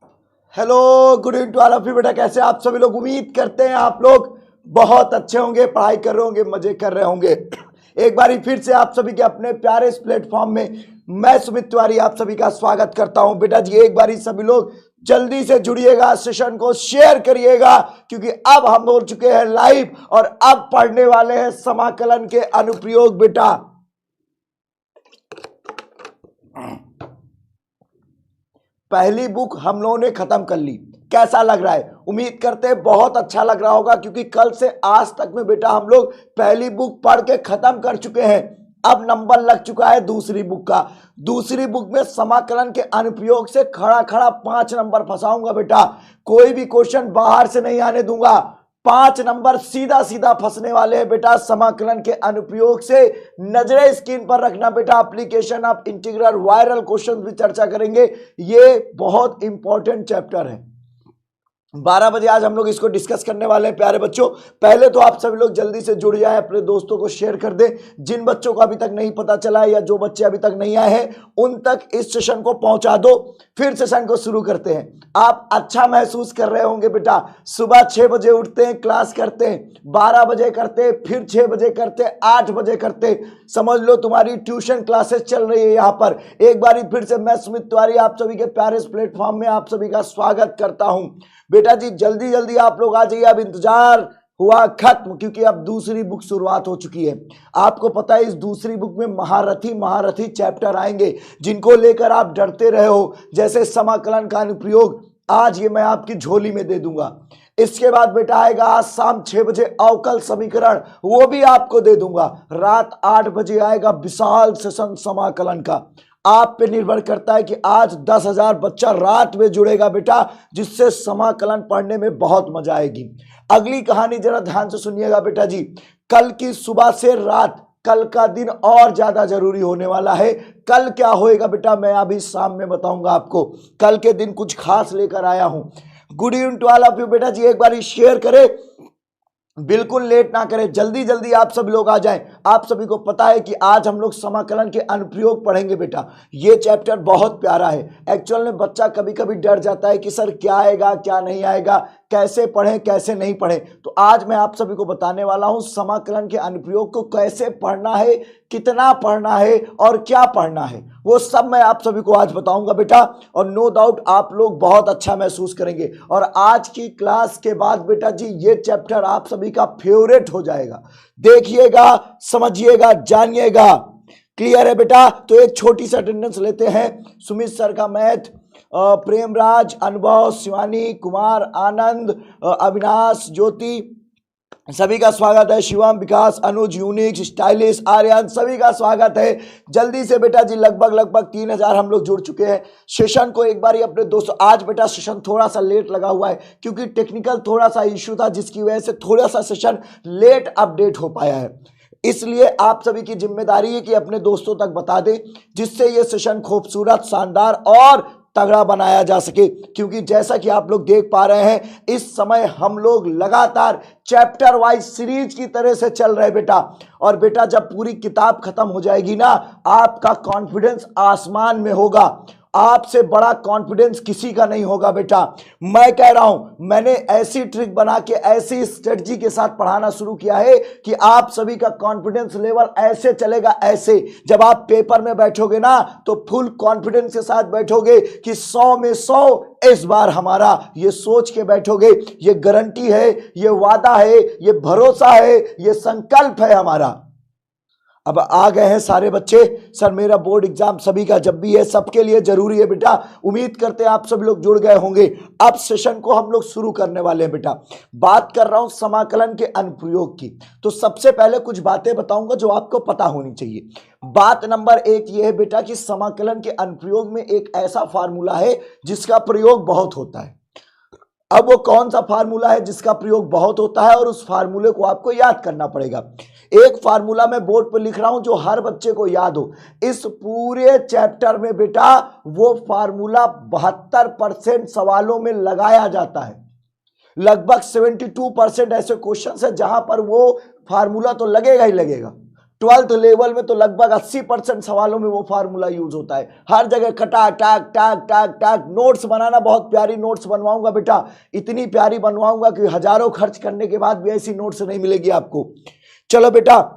Hello, good evening to all of you. बेटा कैसे आप सभी लोग? उम्मीद करते हैं आप लोग बहुत अच्छे होंगे, पढ़ाई कर रहे होंगे, मजे कर रहे होंगे। एक बार फिर से आप सभी के अपने प्यारे इस प्लेटफॉर्म में मैं सुमित तिवारी आप सभी का स्वागत करता हूं। बेटा जी एक बार सभी लोग जल्दी से जुड़िएगा, सेशन को शेयर करिएगा, क्योंकि अब हम हो चुके हैं लाइव और अब पढ़ने वाले हैं समाकलन के अनुप्रयोग। बेटा पहली बुक हम लोगों ने खत्म कर ली। कैसा लग रहा है? उम्मीद करते हैं बहुत अच्छा लग रहा होगा, क्योंकि कल से आज तक में बेटा हम लोग पहली बुक पढ़ के खत्म कर चुके हैं। अब नंबर लग चुका है दूसरी बुक का। दूसरी बुक में समाकलन के अनुप्रयोग से खड़ा खड़ा 5 नंबर फंसाऊंगा बेटा। कोई भी क्वेश्चन बाहर से नहीं आने दूंगा। 5 नंबर सीधा सीधा फंसने वाले हैं बेटा समाकलन के अनुप्रयोग से। नजरें स्क्रीन पर रखना बेटा। Application of integral viral question भी चर्चा करेंगे। ये बहुत इंपॉर्टेंट चैप्टर है। 12 बजे आज हम लोग इसको डिस्कस करने वाले हैं प्यारे बच्चों। पहले तो आप सभी लोग जल्दी से जुड़ जाए, अपने दोस्तों को शेयर कर दें। जिन बच्चों को अभी तक नहीं पता चला है या जो बच्चे अभी तक नहीं आए हैं उन तक इस सेशन को पहुंचा दो। फिर सेशन को शुरू करते हैं। आप अच्छा महसूस कर रहे होंगे बेटा। सुबह 6 बजे उठते हैं, क्लास करते हैं, 12 बजे करते हैं, फिर 6 बजे करते हैं, 8 बजे करते हैं। समझ लो तुम्हारी ट्यूशन क्लासेस चल रही है यहाँ पर। एक बार फिर से मैं सुमित तिवारी आप सभी के प्यारे इस प्लेटफॉर्म में आप सभी का स्वागत करता हूं। बेटा जी जल्दी जल्दी आप लोग आ जाइए। अब इंतजार हुआ खत्म, क्योंकि अब दूसरी बुक शुरुआत हो चुकी है। आपको पता है इस दूसरी बुक में महारथी चैप्टर आएंगे, जिनको लेकर आप डरते रहे हो, जैसे समाकलन का अनुप्रयोग। आज ये मैं आपकी झोली में दे दूंगा। इसके बाद बेटा आएगा आज शाम 6 बजे अवकल समीकरण, वो भी आपको दे दूंगा। रात 8 बजे आएगा विशाल सेशन समाकलन का। आप पे निर्भर करता है कि आज 10,000 बच्चा रात में जुड़ेगा बेटा, जिससे समाकलन पढ़ने में बहुत मजा आएगी। अगली कहानी जरा ध्यान से सुनिएगा बेटा जी। कल की सुबह से रात, कल का दिन और ज्यादा जरूरी होने वाला है। कल क्या होएगा बेटा मैं अभी शाम में बताऊंगा आपको। कल के दिन कुछ खास लेकर आया हूं। Good evening to all of you. बेटा जी एक बार शेयर करें, बिल्कुल लेट ना करें, जल्दी जल्दी आप सब लोग आ जाएं। आप सभी को पता है कि आज हम लोग समाकलन के अनुप्रयोग पढ़ेंगे बेटा। ये चैप्टर बहुत प्यारा है। एक्चुअल में बच्चा कभी कभी डर जाता है कि सर क्या आएगा क्या नहीं आएगा, कैसे पढ़ें कैसे नहीं पढ़ें। तो आज मैं आप सभी को बताने वाला हूं समाकलन के अनुप्रयोग को कैसे पढ़ना है, कितना पढ़ना है और क्या पढ़ना है, वो सब मैं आप सभी को आज बताऊंगा बेटा। और नो डाउट आप लोग बहुत अच्छा महसूस करेंगे। और आज की क्लास के बाद बेटा जी ये चैप्टर आप सभी का फेवरेट हो जाएगा। देखिएगा, समझिएगा, जानिएगा। क्लियर है बेटा? तो एक छोटी सी अटेंडेंस लेते हैं। सुमित सर का मैथ, प्रेमराज, अनुभव, शिवानी, कुमार, आनंद, अविनाश, ज्योति, सभी का स्वागत है। शिवम, विकास, अनुज, यूनिक, स्टाइलिश, आर्यन, सभी का स्वागत है। जल्दी से बेटा जी लगभग 3000 हम लोग जुड़ चुके हैं। सेशन को एक बार ही अपने दोस्तों, आज बेटा सेशन थोड़ा सा लेट लगा हुआ है, क्योंकि टेक्निकल थोड़ा सा इश्यू था, जिसकी वजह से थोड़ा सा सेशन लेट अपडेट हो पाया है। इसलिए आप सभी की जिम्मेदारी है कि अपने दोस्तों तक बता दें, जिससे ये सेशन खूबसूरत, शानदार और तगड़ा बनाया जा सके। क्योंकि जैसा कि आप लोग देख पा रहे हैं इस समय हम लोग लगातार चैप्टर वाइज सीरीज की तरह से चल रहे बेटा। और बेटा जब पूरी किताब खत्म हो जाएगी ना, आपका कॉन्फिडेंस आसमान में होगा। आपसे बड़ा कॉन्फिडेंस किसी का नहीं होगा बेटा। मैं कह रहा हूं, मैंने ऐसी ट्रिक बना के ऐसी स्ट्रेटजी के साथ पढ़ाना शुरू किया है कि आप सभी का कॉन्फिडेंस लेवल ऐसे चलेगा। ऐसे जब आप पेपर में बैठोगे ना, तो फुल कॉन्फिडेंस के साथ बैठोगे कि 100 में 100 इस बार हमारा, ये सोच के बैठोगे। ये गारंटी है, ये वादा है, ये भरोसा है, ये संकल्प है हमारा। अब आ गए हैं सारे बच्चे। सर मेरा बोर्ड एग्जाम सभी का जब भी है, सबके लिए जरूरी है बेटा। उम्मीद करते हैं आप सब लोग जुड़ गए होंगे। अब सेशन को हम लोग शुरू करने वाले हैं बेटा। बात कर रहा हूं समाकलन के अनुप्रयोग की। तो सबसे पहले कुछ बातें बताऊंगा जो आपको पता होनी चाहिए। बात नंबर 1 ये है बेटा कि समाकलन के अनुप्रयोग में एक ऐसा फार्मूला है जिसका प्रयोग बहुत होता है। अब वो कौन सा फार्मूला है जिसका प्रयोग बहुत होता है, और उस फार्मूले को आपको याद करना पड़ेगा। एक फार्मूला मैं बोर्ड पर लिख रहा हूं जो हर बच्चे को याद हो। इस पूरे चैप्टर में बेटा वो फार्मूला 72% सवालों में लगाया जाता है। लगभग 72% ऐसे क्वेश्चन है जहां पर वो फार्मूला तो लगेगा ही लगेगा। 12th लेवल में तो लगभग 80% सवालों में वो फार्मूला यूज होता है। हर जगह कटा टाक टाक टाक टाक। नोट्स बनाना, बहुत प्यारी नोट्स बनवाऊंगा बेटा, इतनी प्यारी बनवाऊंगा कि हजारों खर्च करने के बाद भी ऐसी नोट्स नहीं मिलेगी आपको। चलो बेटा,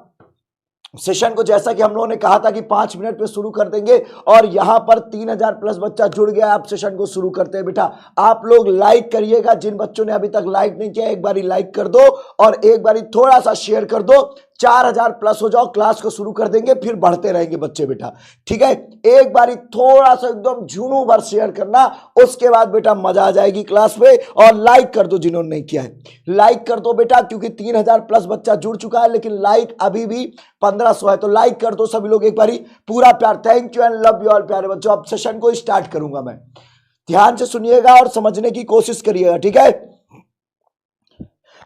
सेशन को जैसा कि हम लोगों ने कहा था कि 5 मिनट में शुरू कर देंगे, और यहां पर 3000 प्लस बच्चा जुड़ गया। आप सेशन को शुरू करते हैं बेटा। आप लोग लाइक करिएगा, जिन बच्चों ने अभी तक लाइक नहीं किया एक बारी लाइक कर दो और एक बारी थोड़ा सा शेयर कर दो। 4000 प्लस हो जाओ, क्लास को शुरू कर देंगे, फिर बढ़ते रहेंगे बच्चे बेटा, ठीक है। एक बारी थोड़ा सा एकदम झुनू भर शेयर करना, उसके बाद बेटा मजा आ जाएगी क्लास में। और लाइक कर दो जिन्होंने नहीं किया है, लाइक कर दो बेटा, क्योंकि 3000 प्लस बच्चा जुड़ चुका है, लेकिन लाइक अभी भी 1500 है। तो लाइक कर दो सभी लोग एक बारी, पूरा प्यार। Thank you and love you all प्यारे बच्चों। अब सेशन को स्टार्ट करूंगा मैं, ध्यान से सुनिएगा और समझने की कोशिश करिएगा, ठीक है।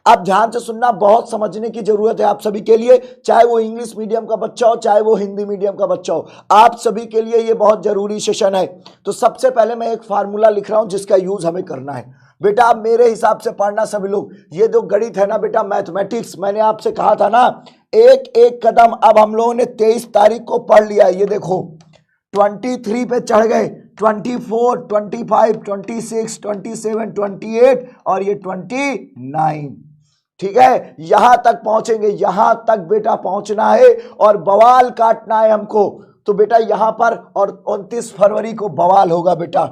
आप ध्यान से सुनना, बहुत समझने की जरूरत है आप सभी के लिए, चाहे वो इंग्लिश मीडियम का बच्चा हो चाहे वो हिंदी मीडियम का बच्चा हो, आप सभी के लिए ये बहुत जरूरी सेशन है। तो सबसे पहले मैं एक फार्मूला लिख रहा हूं जिसका यूज हमें करना है बेटा। आप मेरे हिसाब से पढ़ना सभी लोग। ये जो गणित है ना बेटा, मैथमेटिक्स, मैंने आपसे कहा था ना, एक एक कदम अब हम लोगों ने 23 तारीख को पढ़ लिया। ये देखो 23 पे चढ़ गए, 24, 25, 26, 27, 28 और ये 29, ठीक है। यहां तक पहुंचेंगे, यहां तक बेटा पहुंचना है और बवाल काटना है हमको। तो बेटा यहां पर, और 29 फरवरी को बवाल होगा बेटा।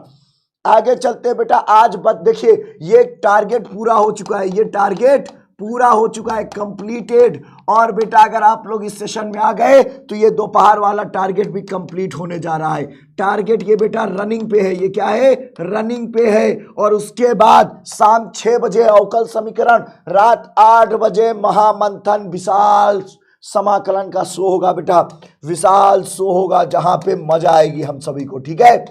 आगे चलते हैं बेटा। आज बस देखिए, ये टारगेट पूरा हो चुका है, ये टारगेट पूरा हो चुका है, कंप्लीटेड। और बेटा अगर आप लोग इस सेशन में आ गए तो ये दोपहर वाला टारगेट भी कंप्लीट होने जा रहा है। टारगेट ये बेटा रनिंग पे है, ये क्या है, रनिंग पे है। और उसके बाद शाम 6 बजे अवकल समीकरण, रात 8 बजे महामंथन, विशाल समाकलन का शो होगा बेटा, विशाल शो होगा जहां पे मजा आएगी हम सभी को, ठीक है।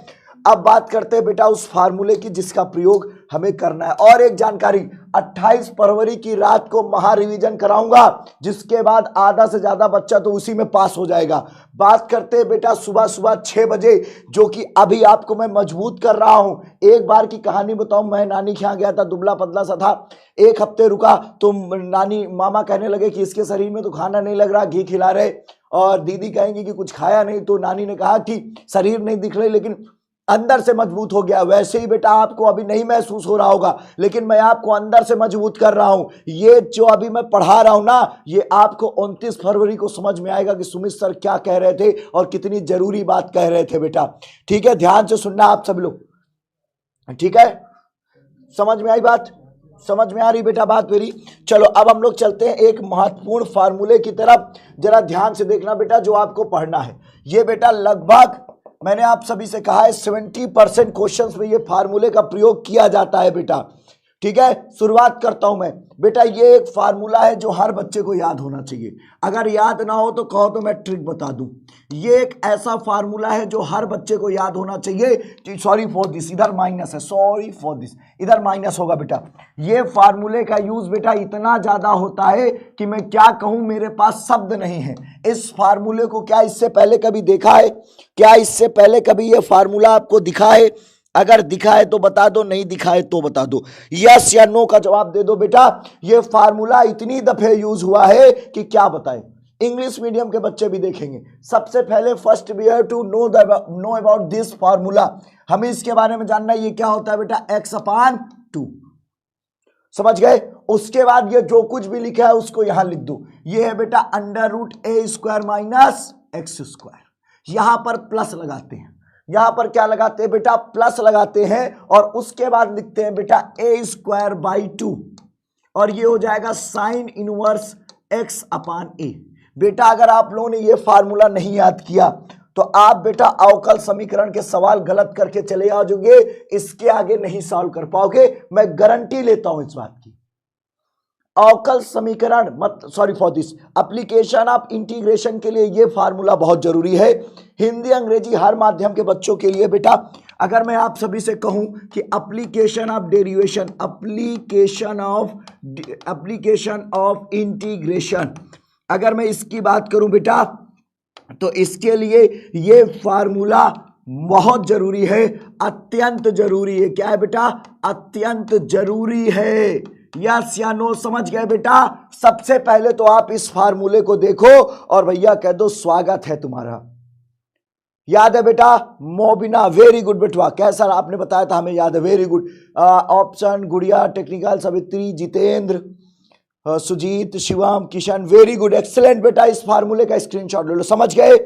अब बात करते हैं बेटा उस फार्मूले की जिसका प्रयोग हमें करना है। और एक जानकारी, 28 फरवरी की रात को महा रिवीजन कराऊंगा, जिसके बाद आधा से ज्यादा बच्चा तो उसी में पास हो जाएगा। बात करते हैं बेटा सुबह सुबह 6 बजे, जो कि अभी आपको मैं मजबूत कर रहा हूं। एक बार की कहानी बताऊं, मैं नानी के यहाँ गया था, दुबला पतला सा था, 1 हफ्ते रुका तो नानी मामा कहने लगे कि इसके शरीर में तो खाना नहीं लग रहा, घी खिला रहे, और दीदी कहेंगी कि कुछ खाया नहीं। तो नानी ने कहा कि शरीर नहीं दिख रही लेकिन अंदर से मजबूत हो गया। वैसे ही बेटा आपको अभी नहीं महसूस हो रहा होगा, लेकिन मैं आपको अंदर से मजबूत कर रहा हूं। ये जो अभी मैं पढ़ा रहा हूं ना, ये आपको 29 फरवरी को समझ में आएगा कि सुमित सर क्या कह रहे थे और कितनी जरूरी बात कह रहे थे बेटा, ठीक है। ध्यान से सुनना आप सब लोग, ठीक है। समझ में आई बात, समझ में आ रही बेटा बात मेरी। चलो अब हम लोग चलते हैं एक महत्वपूर्ण फार्मूले की तरफ। जरा ध्यान से देखना बेटा जो आपको पढ़ना है। ये बेटा लगभग मैंने आप सभी से कहा है 70% क्वेश्चंस में ये फार्मूले का प्रयोग किया जाता है बेटा, ठीक है। शुरुआत करता हूं मैं बेटा। ये एक फार्मूला है जो हर बच्चे को याद होना चाहिए। अगर याद ना हो तो कहो तो मैं ट्रिक बता दूं। ये एक ऐसा फार्मूला है जो हर बच्चे को याद होना चाहिए। सॉरी फॉर दिस, इधर माइनस है, सॉरी फॉर दिस, इधर माइनस होगा बेटा। ये फार्मूले का यूज बेटा इतना ज्यादा होता है कि मैं क्या कहूं, मेरे पास शब्द नहीं है। इस फार्मूले को क्या इससे पहले कभी देखा है? क्या इससे पहले कभी ये फार्मूला आपको दिखा है? अगर दिखा है तो बता दो, नहीं दिखा है तो बता दो। यस या नो का जवाब दे दो बेटा। ये फार्मूला इतनी दफे यूज हुआ है कि क्या बताएं। इंग्लिश मीडियम के बच्चे भी देखेंगे। सबसे पहले first we have to know about this formula. हमें इसके बारे में जानना है, ये क्या होता है बेटा, x/2। समझ गए? उसके बाद ये जो कुछ भी लिखा है उसको यहां लिख दो। ये है बेटा √a² - x²। यहां पर प्लस लगाते हैं, यहां पर क्या लगाते हैं बेटा, प्लस लगाते हैं, और उसके बाद लिखते हैं बेटा a²/2, और ये हो जाएगा sin इनवर्स x/a। बेटा अगर आप लोगों ने ये फार्मूला नहीं याद किया तो आप बेटा अवकल समीकरण के सवाल गलत करके चले जाओगे, इसके आगे नहीं सॉल्व कर पाओगे, मैं गारंटी लेता हूं इस बात की। अवकल समीकरण sorry for this application of integration के लिए ये फार्मूला बहुत जरूरी है। हिंदी अंग्रेजी हर माध्यम के बच्चों के लिए बेटा, अगर मैं आप सभी से कहूं कि application of derivation, application of integration, अगर मैं इसकी बात करूं बेटा, तो इसके लिए ये फार्मूला बहुत जरूरी है, अत्यंत जरूरी है। क्या है बेटा, अत्यंत जरूरी है। यस या नो, समझ गए बेटा। सबसे पहले तो आप इस फार्मूले को देखो और भैया कह दो स्वागत है तुम्हारा। याद है बेटा? मोबिना, वेरी गुड बेटवा, कैसा आपने बताया था हमें याद है, very good. Option Gudiya, technical, Savitri, Jitendra, Sujeet, Shivam, Kishan, very good, excellent बेटा। इस फार्मूले का स्क्रीनशॉट ले लो। समझ गए?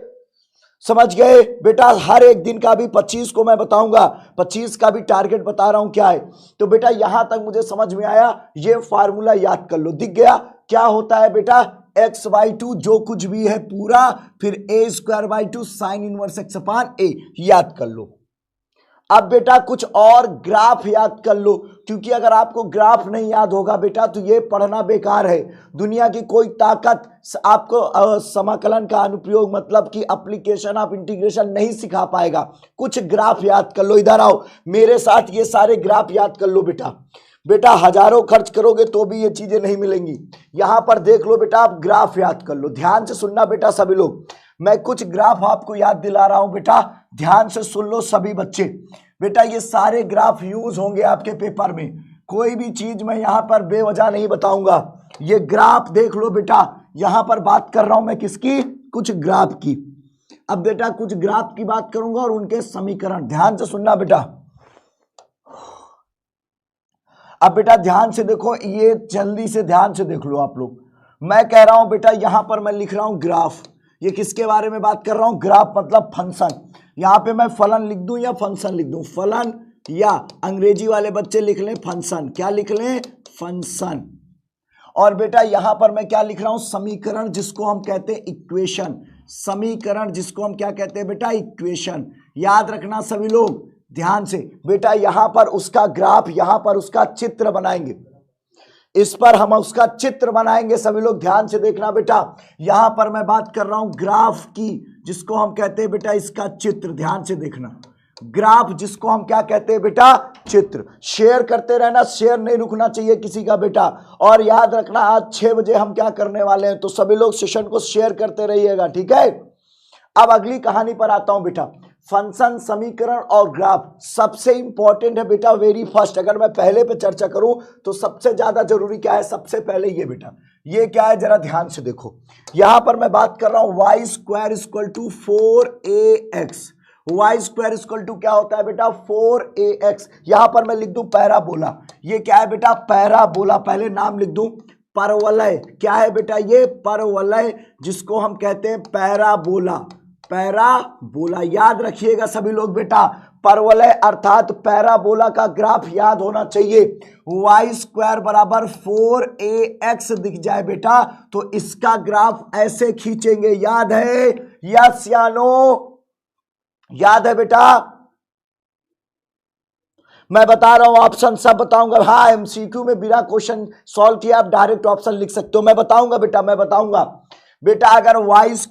समझ गए बेटा? हर एक दिन का भी 25 को मैं बताऊंगा, 25 का भी टारगेट बता रहा हूं क्या है। तो बेटा यहां तक मुझे समझ में आया, ये फार्मूला याद कर लो। दिख गया क्या होता है बेटा? x/2 जो कुछ भी है पूरा, फिर a²/2 sine inverse x upon a, याद कर लो। अब बेटा कुछ और ग्राफ याद कर लो, क्योंकि अगर आपको ग्राफ नहीं याद होगा बेटा तो ये पढ़ना बेकार है। दुनिया की कोई ताकत आपको समाकलन का अनुप्रयोग मतलब कि एप्लीकेशन ऑफ इंटीग्रेशन नहीं सिखा पाएगा। कुछ ग्राफ याद कर लो, इधर आओ मेरे साथ, ये सारे ग्राफ याद कर लो बेटा। बेटा हजारों खर्च करोगे तो भी ये चीजें नहीं मिलेंगी। यहां पर देख लो बेटा, आप ग्राफ याद कर लो, ध्यान से सुनना बेटा सभी लोग। मैं कुछ ग्राफ आपको याद दिला रहा हूं बेटा, ध्यान से सुन लो सभी बच्चे। बेटा ये सारे ग्राफ यूज होंगे आपके पेपर में, कोई भी चीज मैं यहां पर बेवजह नहीं बताऊंगा। ये ग्राफ देख लो बेटा, यहां पर बात कर रहा हूं मैं किसकी? कुछ ग्राफ की। अब बेटा कुछ ग्राफ की बात करूंगा और उनके समीकरण, ध्यान से सुनना बेटा। अब बेटा ध्यान से देखो, ये जल्दी से ध्यान से देख लो आप लोग। मैं कह रहा हूं बेटा, यहां पर मैं लिख रहा हूं ग्राफ। ये किसके बारे में बात कर रहा हूं? ग्राफ मतलब फंक्शन। यहां पे मैं फलन लिख दूं या फंक्शन लिख दूं? फलन, या अंग्रेजी वाले बच्चे लिख लें फंक्शन। क्या लिख लें? फंक्शन। और बेटा यहां पर मैं क्या लिख रहा हूं? समीकरण, जिसको हम कहते हैं इक्वेशन। समीकरण जिसको हम क्या कहते हैं बेटा? इक्वेशन। याद रखना सभी लोग ध्यान से। बेटा यहां पर उसका ग्राफ, यहां पर उसका चित्र बनाएंगे, इस पर हम उसका चित्र बनाएंगे। सभी लोग ध्यान से देखना बेटा, यहां पर मैं बात कर रहा हूं ग्राफ की, जिसको हम कहते हैं बेटा इसका चित्र। ध्यान से देखना, ग्राफ जिसको हम क्या कहते हैं बेटा? चित्र। शेयर करते रहना, शेयर नहीं रुकना चाहिए किसी का बेटा। और याद रखना आज 6 बजे हम क्या करने वाले हैं, तो सभी लोग सेशन को शेयर करते रहिएगा, ठीक है। अब अगली कहानी पर आता हूं बेटा। फंक्शन, समीकरण और ग्राफ सबसे इंपॉर्टेंट है बेटा, वेरी फर्स्ट। अगर मैं पहले पे चर्चा करूं तो सबसे ज्यादा जरूरी क्या है? सबसे पहले ये बेटा, ये क्या है जरा ध्यान से देखो। यहां पर मैं बात कर रहा हूं y² = 4ax। y² क्या होता है बेटा? 4ax। यहां पर मैं लिख दूं पैराबोला। ये क्या है बेटा? पैराबोला। पहले नाम लिख दूं परवलय। क्या है बेटा? ये परवलय, जिसको हम कहते हैं पैराबोला। पैराबोला याद रखिएगा सभी लोग बेटा, परवलय अर्थात पैराबोला का ग्राफ याद होना चाहिए। y² = 4ax दिख जाए बेटा तो इसका ग्राफ ऐसे खींचेंगे। याद है? यस या नो? याद है बेटा? मैं बता रहा हूं, ऑप्शन सब बताऊंगा। हाँ, एमसीक्यू में बिना क्वेश्चन सॉल्व किए आप डायरेक्ट ऑप्शन लिख सकते हो। मैं बताऊंगा बेटा, मैं बताऊंगा बेटा। अगर y² =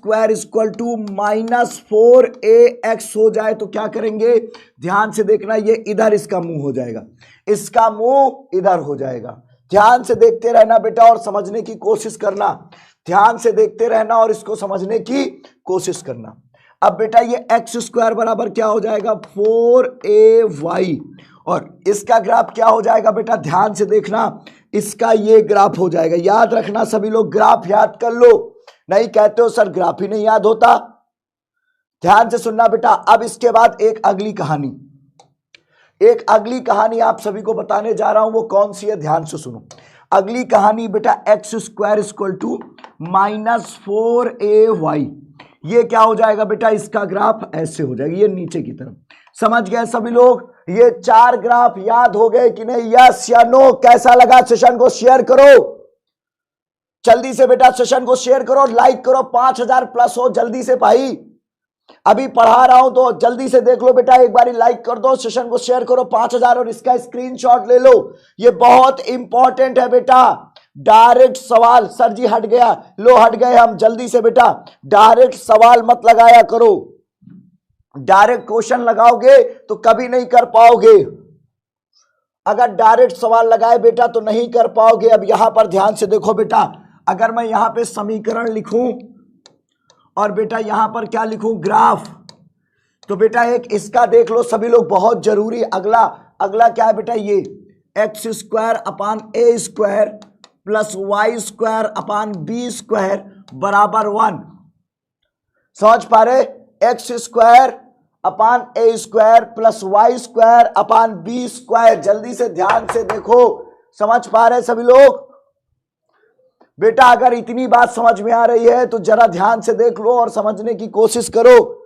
-4ax हो जाए तो क्या करेंगे? ध्यान से देखना, ये इधर इसका मुंह हो जाएगा, इसका मुंह इधर हो जाएगा। ध्यान से देखते रहना बेटा और समझने की कोशिश करना। ध्यान से देखते रहना और इसको समझने की कोशिश करना। अब बेटा ये x² बराबर क्या हो जाएगा? 4ay। और इसका ग्राफ क्या हो जाएगा बेटा? ध्यान से देखना, इसका ये ग्राफ हो जाएगा। याद रखना सभी लोग, ग्राफ याद कर लो। नहीं कहते हो सर ग्राफ ही नहीं याद होता। ध्यान से सुनना बेटा। अब इसके बाद एक अगली कहानी, एक अगली कहानी आप सभी को बताने जा रहा हूं। वो कौन सी है? ध्यान से सुनो। अगली कहानी बेटा x² = -4ay। ये क्या हो जाएगा बेटा? इसका ग्राफ ऐसे हो जाएगा, ये नीचे की तरफ। समझ गए सभी लोग? ये 4 ग्राफ याद हो गए कि नहीं? यस या नो? कैसा लगा? सेशन को शेयर करो जल्दी से बेटा, सेशन को शेयर करो, लाइक करो, 5000 प्लस हो जल्दी से भाई। अभी पढ़ा रहा हूं तो जल्दी से देख लो बेटा, एक बारी लाइक कर दो, सेशन को शेयर करो 5000 और इसका स्क्रीनशॉट ले लो। ये बहुत इंपॉर्टेंट है बेटा। डायरेक्ट सवाल, सर जी हट गया, लो हट गए हम, जल्दी से बेटा डायरेक्ट सवाल मत लगाया करो। डायरेक्ट क्वेश्चन लगाओगे तो कभी नहीं कर पाओगे। अगर डायरेक्ट सवाल लगाए बेटा तो नहीं कर पाओगे। अब यहां पर ध्यान से देखो बेटा, अगर मैं यहां पे समीकरण लिखूं और बेटा यहां पर क्या लिखूं? ग्राफ, तो बेटा एक इसका देख लो सभी लोग, बहुत जरूरी। अगला क्या है बेटा? ये x square upon a square plus y square upon b square बराबर 1। समझ पा रहे? X square upon a square plus y square upon b square. जल्दी से ध्यान से देखो, समझ पा रहे सभी लोग? बेटा अगर इतनी बात समझ में आ रही है तो जरा ध्यान से देख लो और समझने की कोशिश करो।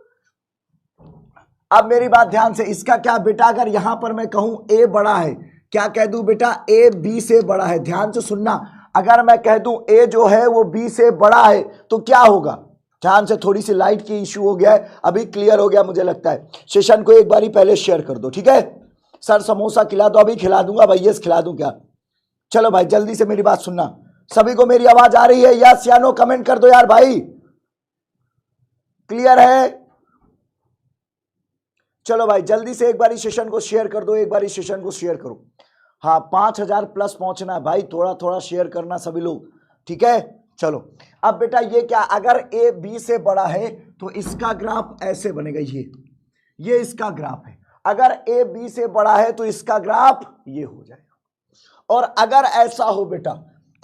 अब मेरी बात ध्यान से, इसका क्या बेटा, अगर यहां पर मैं कहूं ए बड़ा है, क्या कह दूं बेटा? ए बी से बड़ा है। ध्यान से सुनना, अगर मैं कह दूं ए जो है वो बी से बड़ा है तो क्या होगा? ध्यान से, थोड़ी सी लाइट की इश्यू हो गया है, अभी क्लियर हो गया मुझे लगता है। सेशन को एक बारी पहले शेयर कर दो, ठीक है? सर समोसा खिला दो, अभी खिला दूंगा भाई, यस खिला दूं क्या? चलो भाई जल्दी से मेरी बात सुनना। सभी को मेरी आवाज आ रही है? यस या नो कमेंट कर दो यार भाई। क्लियर है? चलो भाई जल्दी से एक बारी सेशन को शेयर कर दो, एक बारी सेशन को शेयर करो। हाँ 5000 प्लस पहुंचना है भाई, थोड़ा थोड़ा शेयर करना सभी लोग, ठीक है? चलो अब बेटा ये क्या, अगर ए बी से बड़ा है तो इसका ग्राफ ऐसे बनेगा, ये इसका ग्राफ है। अगर ए बी से बड़ा है तो इसका ग्राफ ये हो जाएगा। और अगर ऐसा हो बेटा,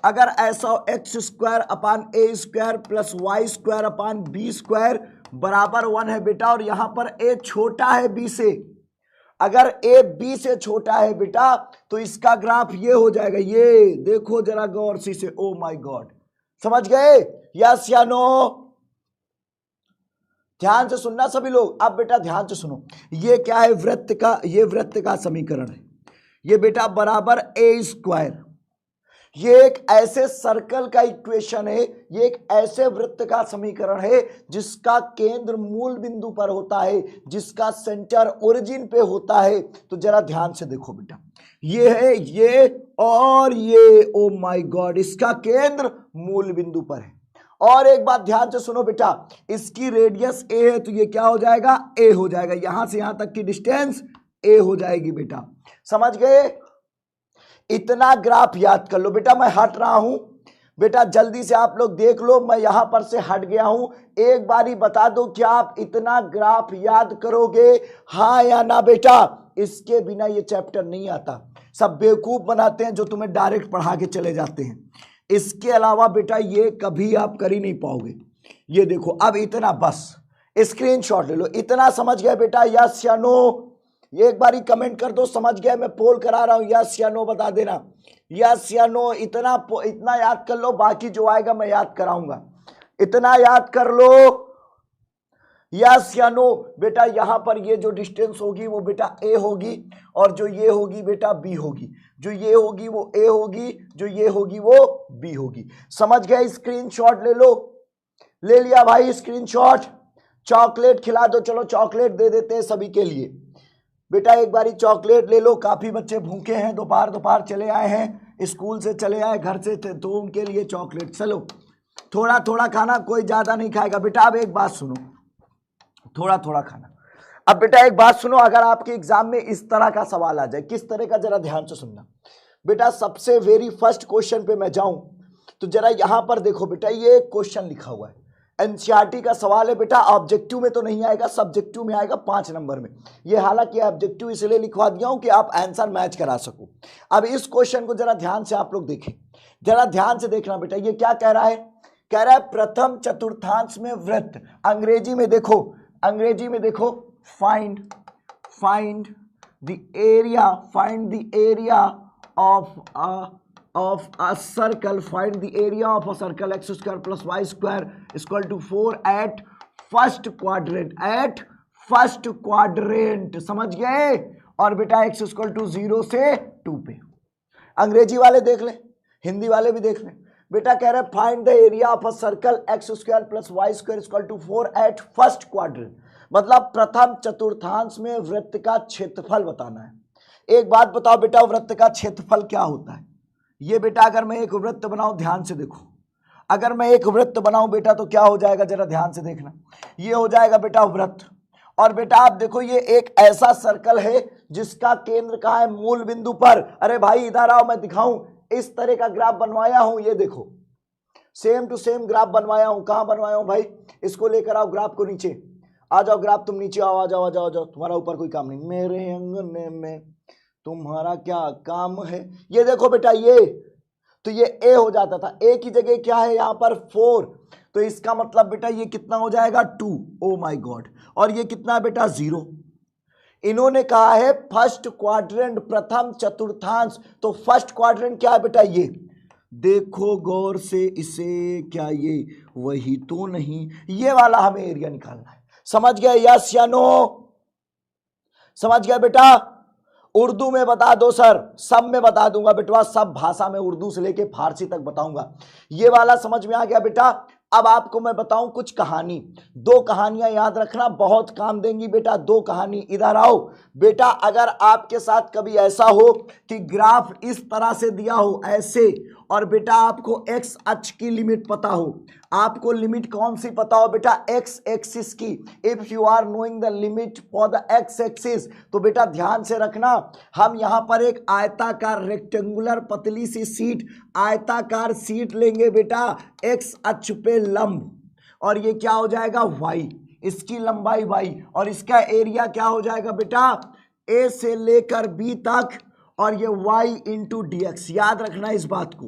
अगर ऐसा हो x square upon a square plus y square upon b square बराबर 1 है बेटा, और यहां पर ए छोटा है बी से, अगर ए बी से छोटा है बेटा तो इसका ग्राफ ये हो जाएगा, ये देखो जरा गौर से। ओ माय गॉड, समझ गए? यस या नो? ध्यान से सुनना सभी लोग। अब बेटा ध्यान से सुनो, ये क्या है? वृत्त का, ये वृत्त का समीकरण है ये बेटा, बराबर ए स्क्वायर। ये एक ऐसे सर्कल का इक्वेशन है, ये एक ऐसे वृत्त का समीकरण है जिसका केंद्र मूल बिंदु पर होता है, जिसका सेंटर ओरिजिन पे होता है। तो जरा ध्यान से देखो बेटा, ये है ये और ये, ओ माय गॉड, इसका केंद्र मूल बिंदु पर है। और एक बात ध्यान से सुनो बेटा, इसकी रेडियस ए है तो ये क्या हो जाएगा? ए हो जाएगा। यहां से यहां तक की डिस्टेंस ए हो जाएगी बेटा, समझ गए? इतना ग्राफ याद कर लो बेटा। मैं हट रहा हूं बेटा, जल्दी से आप लोग देख लो, मैं यहां पर से हट गया हूं। एक बारी बता दो, क्या आप इतना ग्राफ याद करोगे, हाँ या ना बेटा? इसके बिना ये चैप्टर नहीं आता। सब बेवकूफ बनाते हैं जो तुम्हें डायरेक्ट पढ़ा के चले जाते हैं। इसके अलावा बेटा ये कभी आप कर ही नहीं पाओगे। ये देखो, अब इतना बस स्क्रीनशॉट ले लो। इतना समझ गए बेटा? यस या नो? ये एक बारी कमेंट कर दो, समझ गए? मैं पोल करा रहा हूं, यस या नो बता देना। यस या नो? इतना याद कर लो, बाकी जो आएगा मैं याद कराऊंगा। इतना याद कर लो, यस या नो? बेटा यहां पर ये जो डिस्टेंस होगी वो बेटा ए होगी, और जो ये होगी बेटा बी होगी, जो ये होगी वो ए होगी, जो ये होगी वो बी होगी। समझ गए? स्क्रीनशॉट ले लो। ले लिया भाई स्क्रीनशॉट? चॉकलेट खिला दो, चलो चॉकलेट दे देते हैं सभी के लिए। बेटा एक बारी चॉकलेट ले लो, काफी बच्चे भूखे हैं, दोपहर चले आए हैं, स्कूल से चले आए, घर से थे, तो उनके लिए चॉकलेट। चलो थोड़ा थोड़ा खाना, कोई ज्यादा नहीं खाएगा बेटा। अब एक बात सुनो, थोड़ा थोड़ा खाना। अब बेटा एक बात सुनो, अगर आपके एग्जाम में इस तरह का सवाल आ जाए, किस तरह का, जरा ध्यान से सुनना बेटा। सबसे वेरी फर्स्ट क्वेश्चन पे मैं जाऊं तो जरा यहां पर देखो बेटा, ये क्वेश्चन लिखा हुआ है, एनसीईआरटी का सवाल है बेटा। ऑब्जेक्टिव में तो नहीं आएगा, सब्जेक्टिव में आएगा 5 नंबर में। ये हालांकि ऑब्जेक्टिव इसलिए लिखवा दिया हूं कि आप आंसर मैच करा सको। अब इस क्वेश्चन को जरा ध्यान से आप लोग देखें, जरा ध्यान से देखना बेटा। ये क्या कह रहा है? कह रहा है प्रथम चतुर्थांश में वृत्त। अंग्रेजी में देखो, अंग्रेजी में देखो, find the area of a circle, find the area of a circle x square plus y square is equal to 4 at first quadrant, समझ गए? और बेटा x इक्वल टू 0 से 2 पे। अंग्रेजी वाले देख ले, हिंदी वाले भी देख ले बेटा। कह रहे find the area of a circle x square plus y square equal to 4 at first quadrant, मतलब प्रथम चतुर्थांश में वृत्त का क्षेत्रफल बताना है। एक बात बताओ बेटा, वृत्त का क्षेत्रफल क्या होता है? ये बेटा अगर मैं एक वृत्त बनाऊं, ध्यान से देखो, अगर मैं एक वृत्त बनाऊं बेटा तो क्या हो जाएगा, जरा ध्यान से देखना। ये हो जाएगा बेटा वृत्त। और बेटा आप देखो, ये एक ऐसा सर्कल है जिसका केंद्र कहाँ है? मूल बिंदु पर। अरे भाई इधर आओ, मैं दिखाऊं। इस तरह का ग्राफ बनवाया हूं, ये देखो, सेम टू सेम ग्राफ बनवाया हूं। कहां बनवाया हूं भाई? इसको लेकर आओ ग्राफ को नीचे। आ जाओ ग्राफ, तुम नीचे आओ, आ जाओ, तुम्हारा ऊपर कोई काम नहीं। मेरे अंगने में तुम्हारा क्या काम है। ये देखो बेटा, ये तो ये ए हो जाता था, ए की जगह क्या है यहाँ पर 4, तो इसका मतलब बेटा ये कितना हो जाएगा 2। ओ माय गॉड, और ये कितना है बेटा 0। इन्होंने कहा है फर्स्ट क्वाड्रेंट, प्रथम चतुर्थांश, तो फर्स्ट क्वाड्रेंट क्या है बेटा ये, देखो गौर से इसे, क्या ये वही तो नहीं, ये वाला हमें एरिया निकालना है। समझ गए यस या नो, समझ गया बेटा। उर्दू में बता दो सर, सब में बता दूंगा बेटवा, सब भाषा में, उर्दू से लेके फारसी तक बताऊंगा। ये वाला समझ में आ गया बेटा। अब आपको मैं बताऊं कुछ कहानी, 2 कहानियां याद रखना, बहुत काम देंगी बेटा। 2 कहानी, इधर आओ बेटा। अगर आपके साथ कभी ऐसा हो कि ग्राफ इस तरह से दिया हो ऐसे, और बेटा आपको एक्स अक्ष की लिमिट पता हो, आपको लिमिट कौन सी पता हो बेटा, एक्स एक्सिस की। If you are knowing the limit for the x axis, तो बेटा ध्यान से रखना, हम यहां पर एक आयताकार रेक्टेंगुलर पतली सी सीट, आयताकार सीट लेंगे बेटा एक्स अक्ष पे लंब, और ये क्या हो जाएगा वाई, इसकी लंबाई वाई, और इसका एरिया क्या हो जाएगा बेटा ए से लेकर बी तक, और ये y इंटू डी एक्स। याद रखना इस बात को,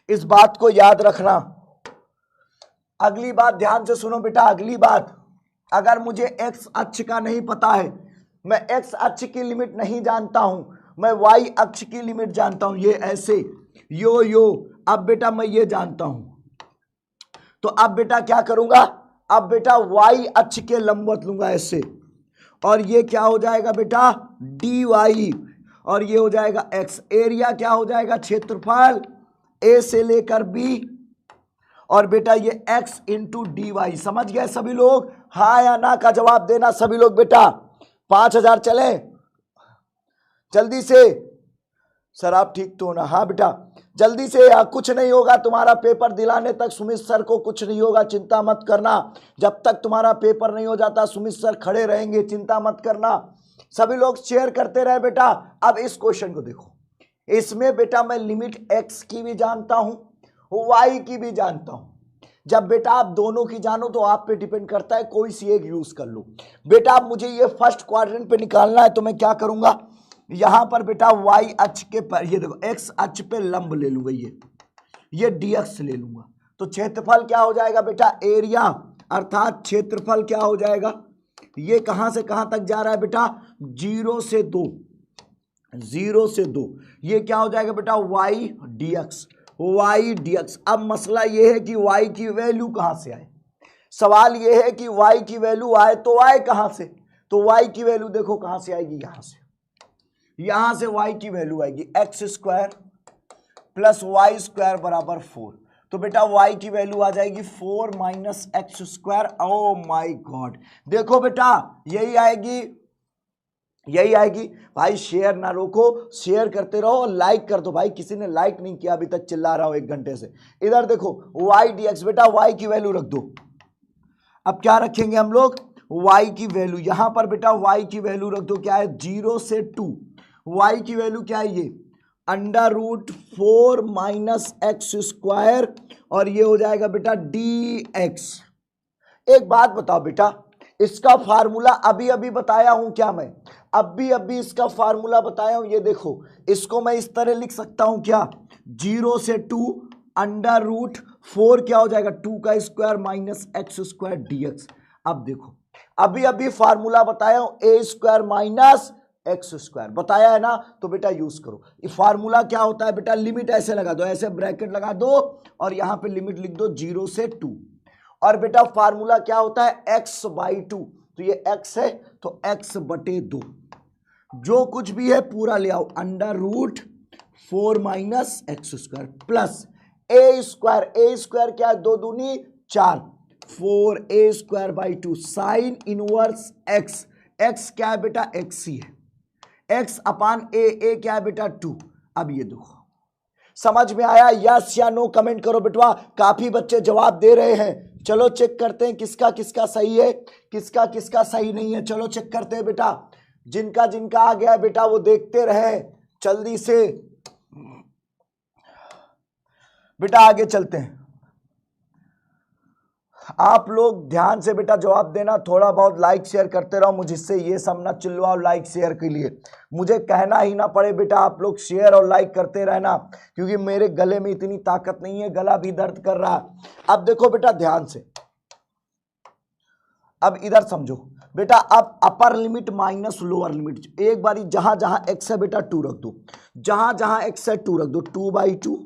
इस बात को याद रखना। अगली बात ध्यान से सुनो बेटा, अगली बात, अगर मुझे x अक्ष का नहीं पता है, मैं x अक्ष की लिमिट नहीं जानता हूं, मैं y अक्ष की लिमिट जानता हूं, ये ऐसे यो यो, अब बेटा मैं ये जानता हूं, तो अब बेटा क्या करूंगा, अब बेटा y अक्ष के लंबवत लूंगा ऐसे, और ये क्या हो जाएगा बेटा dy, और ये हो जाएगा x। एरिया क्या हो जाएगा, क्षेत्रफल a से लेकर b, और बेटा ये x इंटू डी वाई। समझ गए सभी लोग, हाँ या ना का जवाब देना सभी लोग बेटा। 5000 चले जल्दी से, सर आप ठीक तो ना, हाँ बेटा जल्दी से, कुछ नहीं होगा तुम्हारा पेपर दिलाने तक, सुमित सर को कुछ नहीं होगा, चिंता मत करना। जब तक तुम्हारा पेपर नहीं हो जाता सुमित सर खड़े रहेंगे, चिंता मत करना। सभी लोग शेयर करते रहे बेटा। अब इस क्वेश्चन को देखो, इसमें बेटा मैं लिमिट x की भी जानता हूं, y की भी जानता हूं। जब बेटा आप दोनों की जानो तो आप पे डिपेंड करता है, कोई सी एक यूज कर लो। बेटा अब मुझे ये फर्स्ट क्वाड्रेंट पे निकालना है, तो मैं क्या करूंगा, यहां पर बेटा y अक्ष के पर, ये देखो x अक्ष पे लंब ले लूंगा, ये dx ले लूंगा, तो क्षेत्रफल क्या हो जाएगा बेटा एरिया, अर्थात क्षेत्रफल क्या हो जाएगा, ये कहां से कहां तक जा रहा है बेटा 0 से 2, 0 से 2, ये क्या हो जाएगा बेटा y dx, y dx। अब मसला ये है कि y की वैल्यू कहां से आए, सवाल ये है कि y की वैल्यू आए तो आए कहां से, तो y की वैल्यू देखो कहां से आएगी, यहां से y की वैल्यू आएगी x square plus y square बराबर 4, तो बेटा y की वैल्यू आ जाएगी 4 माइनस एक्स स्क्वायर। ओ माई गॉड, देखो बेटा यही आएगी, यही आएगी भाई। शेयर ना रोको, शेयर करते रहो, लाइक कर दो भाई, किसी ने लाइक नहीं किया अभी तक, चिल्ला रहा हो 1 घंटे से। इधर देखो y dx, बेटा y की वैल्यू रख दो। अब क्या रखेंगे हम लोग, y की वैल्यू, यहां पर बेटा y की वैल्यू रख दो, क्या है 0 से 2, y की वैल्यू क्या है, ये √4 माइनस एक्स स्क्वायर, और ये हो जाएगा बेटा dx। एक बात बताओ बेटा, इसका फार्मूला अभी अभी बताया हूं क्या, मैं अभी इसका फार्मूला बताया हूं, ये देखो इसको मैं इस तरह लिख सकता हूं क्या, 0 से 2 √4 क्या हो जाएगा 2 का square minus x square dx। अब देखो अभी फार्मूला बताया हूं, a square minus x square बताया है ना, तो बेटा यूज करो। ये फार्मूला क्या होता है बेटा, लिमिट ऐसे लगा दो, ऐसे ब्रैकेट लगा दो, और यहां पे लिमिट लिख दो 0 से 2, और बेटा फार्मूला क्या होता है x/2, तो ये x है तो x/2, जो कुछ भी है पूरा ले आओ, √4 minus x square plus a square क्या है 2 दूनी 4, 4a square by 2 sine inverse x, x क्या है बेटा x ही है, x अपान a क्या है बेटा 2। अब ये देखो समझ में आया, यस या नो कमेंट करो बेटवा, काफी बच्चे जवाब दे रहे हैं। चलो चेक करते हैं किसका किसका सही है, किसका किसका सही नहीं है, चलो चेक करते हैं बेटा। जिनका जिनका आ गया बेटा वो देखते रहे जल्दी से, बेटा आगे चलते हैं। आप लोग ध्यान से बेटा जवाब देना, थोड़ा बहुत लाइक शेयर करते रहो, मुझसे ये सब ना चिल्लाओ लाइक शेयर के लिए, मुझे कहना ही ना पड़े बेटा, आप लोग शेयर और लाइक करते रहना, क्योंकि मेरे गले में इतनी ताकत नहीं है, गला भी दर्द कर रहा। अब देखो बेटा ध्यान से, अब इधर समझो बेटा, अब upper limit minus lower limit, एक बारी जहां जहां एक्स है बेटा 2 रख दो, जहां जहां एक्स है 2 रख दो, 2/2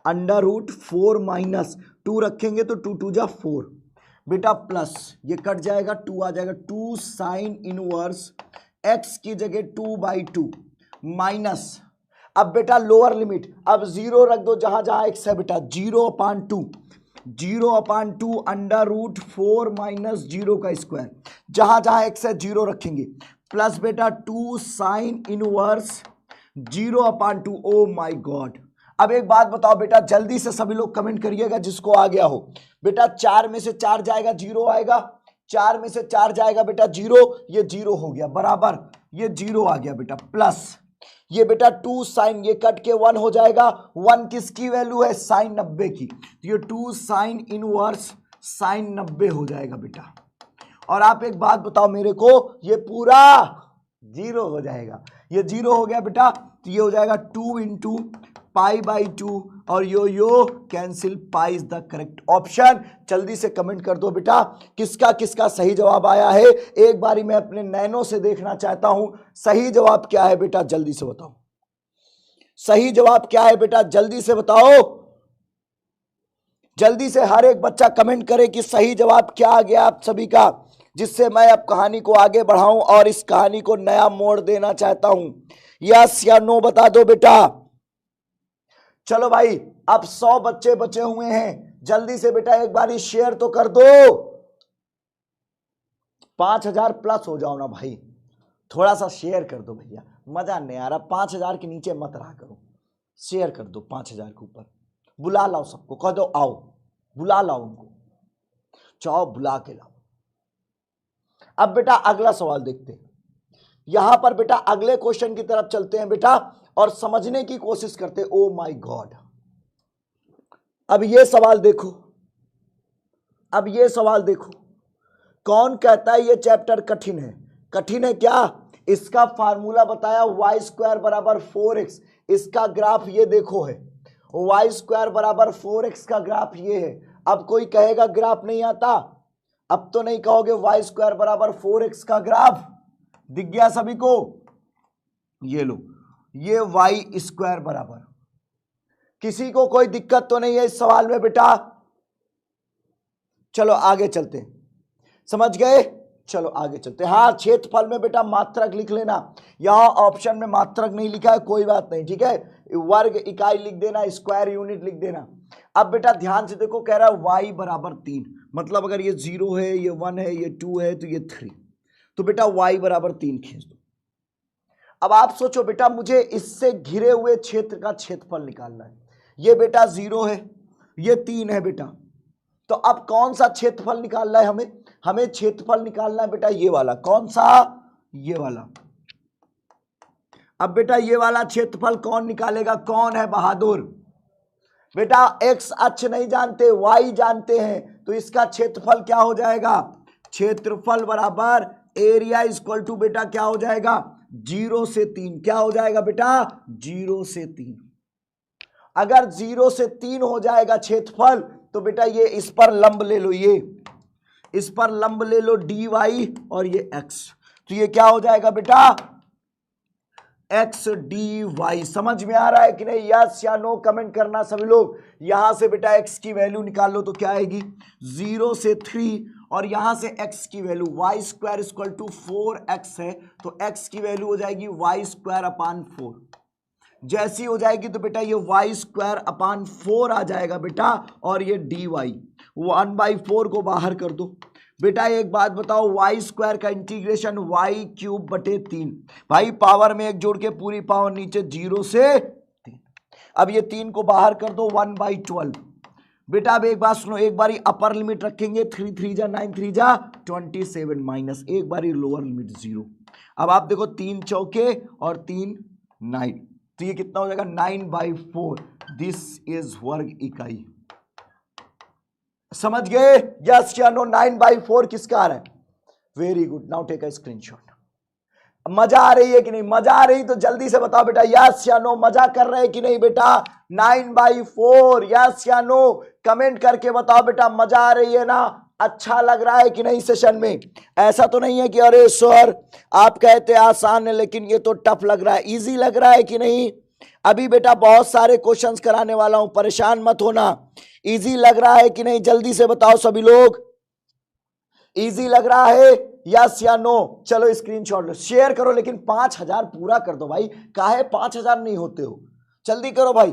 अंडर रूट 4 माइनस 2 रखेंगे तो 2 2 जा 4 बेटा, प्लस ये कट जाएगा 2 आ जाएगा, 2 साइन इनवर्स एक्स की जगह 2/2 माइनस, अब बेटा लोअर लिमिट, अब 0 रख दो जहां जहां एक्स है बेटा, 0/2 0/2 अंडर रूट 4 माइनस 0 का स्क्वायर, जहां जहां एक्स है 0 रखेंगे, प्लस बेटा 2 sine inverse 0/2। O my God. अब एक बात बताओ बेटा, जल्दी से सभी लोग कमेंट करिएगा जिसको आ गया हो बेटा, 4 में से 4 जाएगा 0 आएगा, 4 में से 4 जाएगा बेटा 0, ये 0 हो गया बराबर, ये 0 आ गया बेटा, प्लस ये बेटा 2 साइन, ये कट के 1 हो जाएगा, 1 किसकी वैल्यू है, साइन 90 की, तो ये 2 साइन इनवर्स साइन 90 हो जाएगा बेटा। और आप एक बात बताओ मेरे को, ये पूरा 0 हो जाएगा, ये 0 हो गया बेटा, तो ये हो जाएगा 2 इंटू π/2 और यो cancel, pi is the correct option. जल्दी से कमेंट कर दो बेटा किसका किसका सही जवाब आया है, एक बारी मैं अपने नैनो से देखना चाहता हूं सही जवाब क्या है बेटा, जल्दी से बताओ सही जवाब क्या है बेटा, जल्दी से बताओ, जल्दी से हर एक बच्चा कमेंट करे कि सही जवाब क्या आ गया आप सभी का, जिससे मैं अब कहानी को आगे बढ़ाऊं और इस कहानी को नया मोड़ देना चाहता हूं। यस या नो बता दो बेटा। चलो भाई, अब 100 बच्चे बचे हुए हैं, जल्दी से बेटा एक बारी शेयर तो कर दो, 5000 प्लस हो जाओ ना भाई, थोड़ा सा शेयर कर दो भैया, मजा नहीं आ रहा, 5000 के नीचे मत रहा करो, शेयर कर दो 5000 के ऊपर, बुला लाओ सबको, कह दो आओ, बुला लाओ उनको, चाहो बुला के लाओ। अब बेटा अगला सवाल देखते हैं, यहां पर बेटा अगले क्वेश्चन की तरफ चलते हैं बेटा और समझने की कोशिश करते हैं। ओ माय गॉड, अब ये सवाल देखो, अब ये सवाल देखो, कौन कहता है ये चैप्टर कठिन है, कठिन है क्या, इसका फार्मूला बताया y² बराबर 4x, इसका ग्राफ ये देखो है, y² बराबर 4x का ग्राफ ये है। अब कोई कहेगा ग्राफ नहीं आता, अब तो नहीं कहोगे, y² बराबर 4x का ग्राफ दिख गया सभी को, ये लो, ये y² बराबर, किसी को कोई दिक्कत तो नहीं है इस सवाल में बेटा, चलो आगे चलते हैं, समझ गए, चलो आगे चलते हैं। हाँ, क्षेत्रफल में बेटा मात्रक लिख लेना, यहां ऑप्शन में मात्रक नहीं लिखा है, कोई बात नहीं, ठीक है, वर्ग इकाई लिख देना, स्क्वायर यूनिट लिख देना। अब बेटा ध्यान से देखो, कह रहा है y बराबर 3, मतलब अगर ये 0 है, ये 1 है, ये 2 है, तो ये 3, तो बेटा y बराबर 3 खींच दो। अब आप सोचो बेटा, मुझे इससे घिरे हुए क्षेत्र का क्षेत्रफल निकालना है, ये बेटा 0 है, ये 3 है बेटा, तो अब कौन सा क्षेत्रफल निकालना है हमें, हमें क्षेत्रफल निकालना है बेटा ये वाला, कौन सा, ये वाला। अब बेटा ये वाला क्षेत्रफल कौन निकालेगा, कौन है बहादुर, बेटा एक्स अक्ष नहीं जानते, वाई जानते हैं, तो इसका क्षेत्रफल क्या हो जाएगा, क्षेत्रफल बराबर एरिया इक्वल टू बेटा क्या हो जाएगा, 0 से 3, क्या हो जाएगा बेटा, 0 से 3। अगर 0 से 3 हो जाएगा क्षेत्रफल, तो बेटा ये इस पर लंब ले लो, ये इस पर लंब ले लो dy और ये x, तो ये क्या हो जाएगा बेटा, x dy। समझ में आ रहा है कि नहीं, यस या नो कमेंट करना सभी लोग। यहां से बेटा x की वैल्यू निकाल लो तो क्या आएगी, 0 से 3, और यहां से x की value y² equal to 4x है, तो x की वैल्यू हो जाएगी y² अपान 4, जैसी हो जाएगी तो बेटा ये y² अपान 4 आ जाएगा बेटा, और ये dy 1/4 को बाहर कर दो बेटा। एक बात बताओ, y² का इंटीग्रेशन y³ बटे 3, भाई पावर में 1 जोड़ के पूरी पावर नीचे 0 से 3, अब ये 3 को बाहर कर दो, 1/12 बेटा। अब एक बात सुनो, एक बारी अपर लिमिट रखेंगे, 3 3 जा 9 3 जा 27 माइनस एक बारी लोअर लिमिट 0। अब आप देखो 3 चौके और 3 9, तो ये कितना हो जाएगा 9/4, दिस इज वर्ग इकाई। समझ गए? यस या नो? 9/4 किसका आ रहा है? Very good, now take a screenshot. मजा आ रही है कि नहीं? मजा आ रही तो जल्दी से बताओ बेटा, यस या नो? मजा कर रहे हैं कि नहीं बेटा? 9/4, यस या नो? कमेंट करके बताओ बेटा, मजा आ रही है ना? अच्छा लग रहा है कि नहीं सेशन में? ऐसा तो नहीं है कि अरे सर आप कहते आसान है लेकिन ये तो टफ लग रहा है। इजी लग रहा है कि नहीं? अभी बेटा बहुत सारे क्वेश्चंस कराने वाला हूं, परेशान मत होना। इजी लग रहा है कि नहीं? जल्दी से बताओ सभी लोग, इजी लग रहा है यस या नो? चलो स्क्रीनशॉट लो, शेयर करो, लेकिन 5,000 पूरा कर दो भाई। काहे 5,000 नहीं होते हो? जल्दी करो भाई।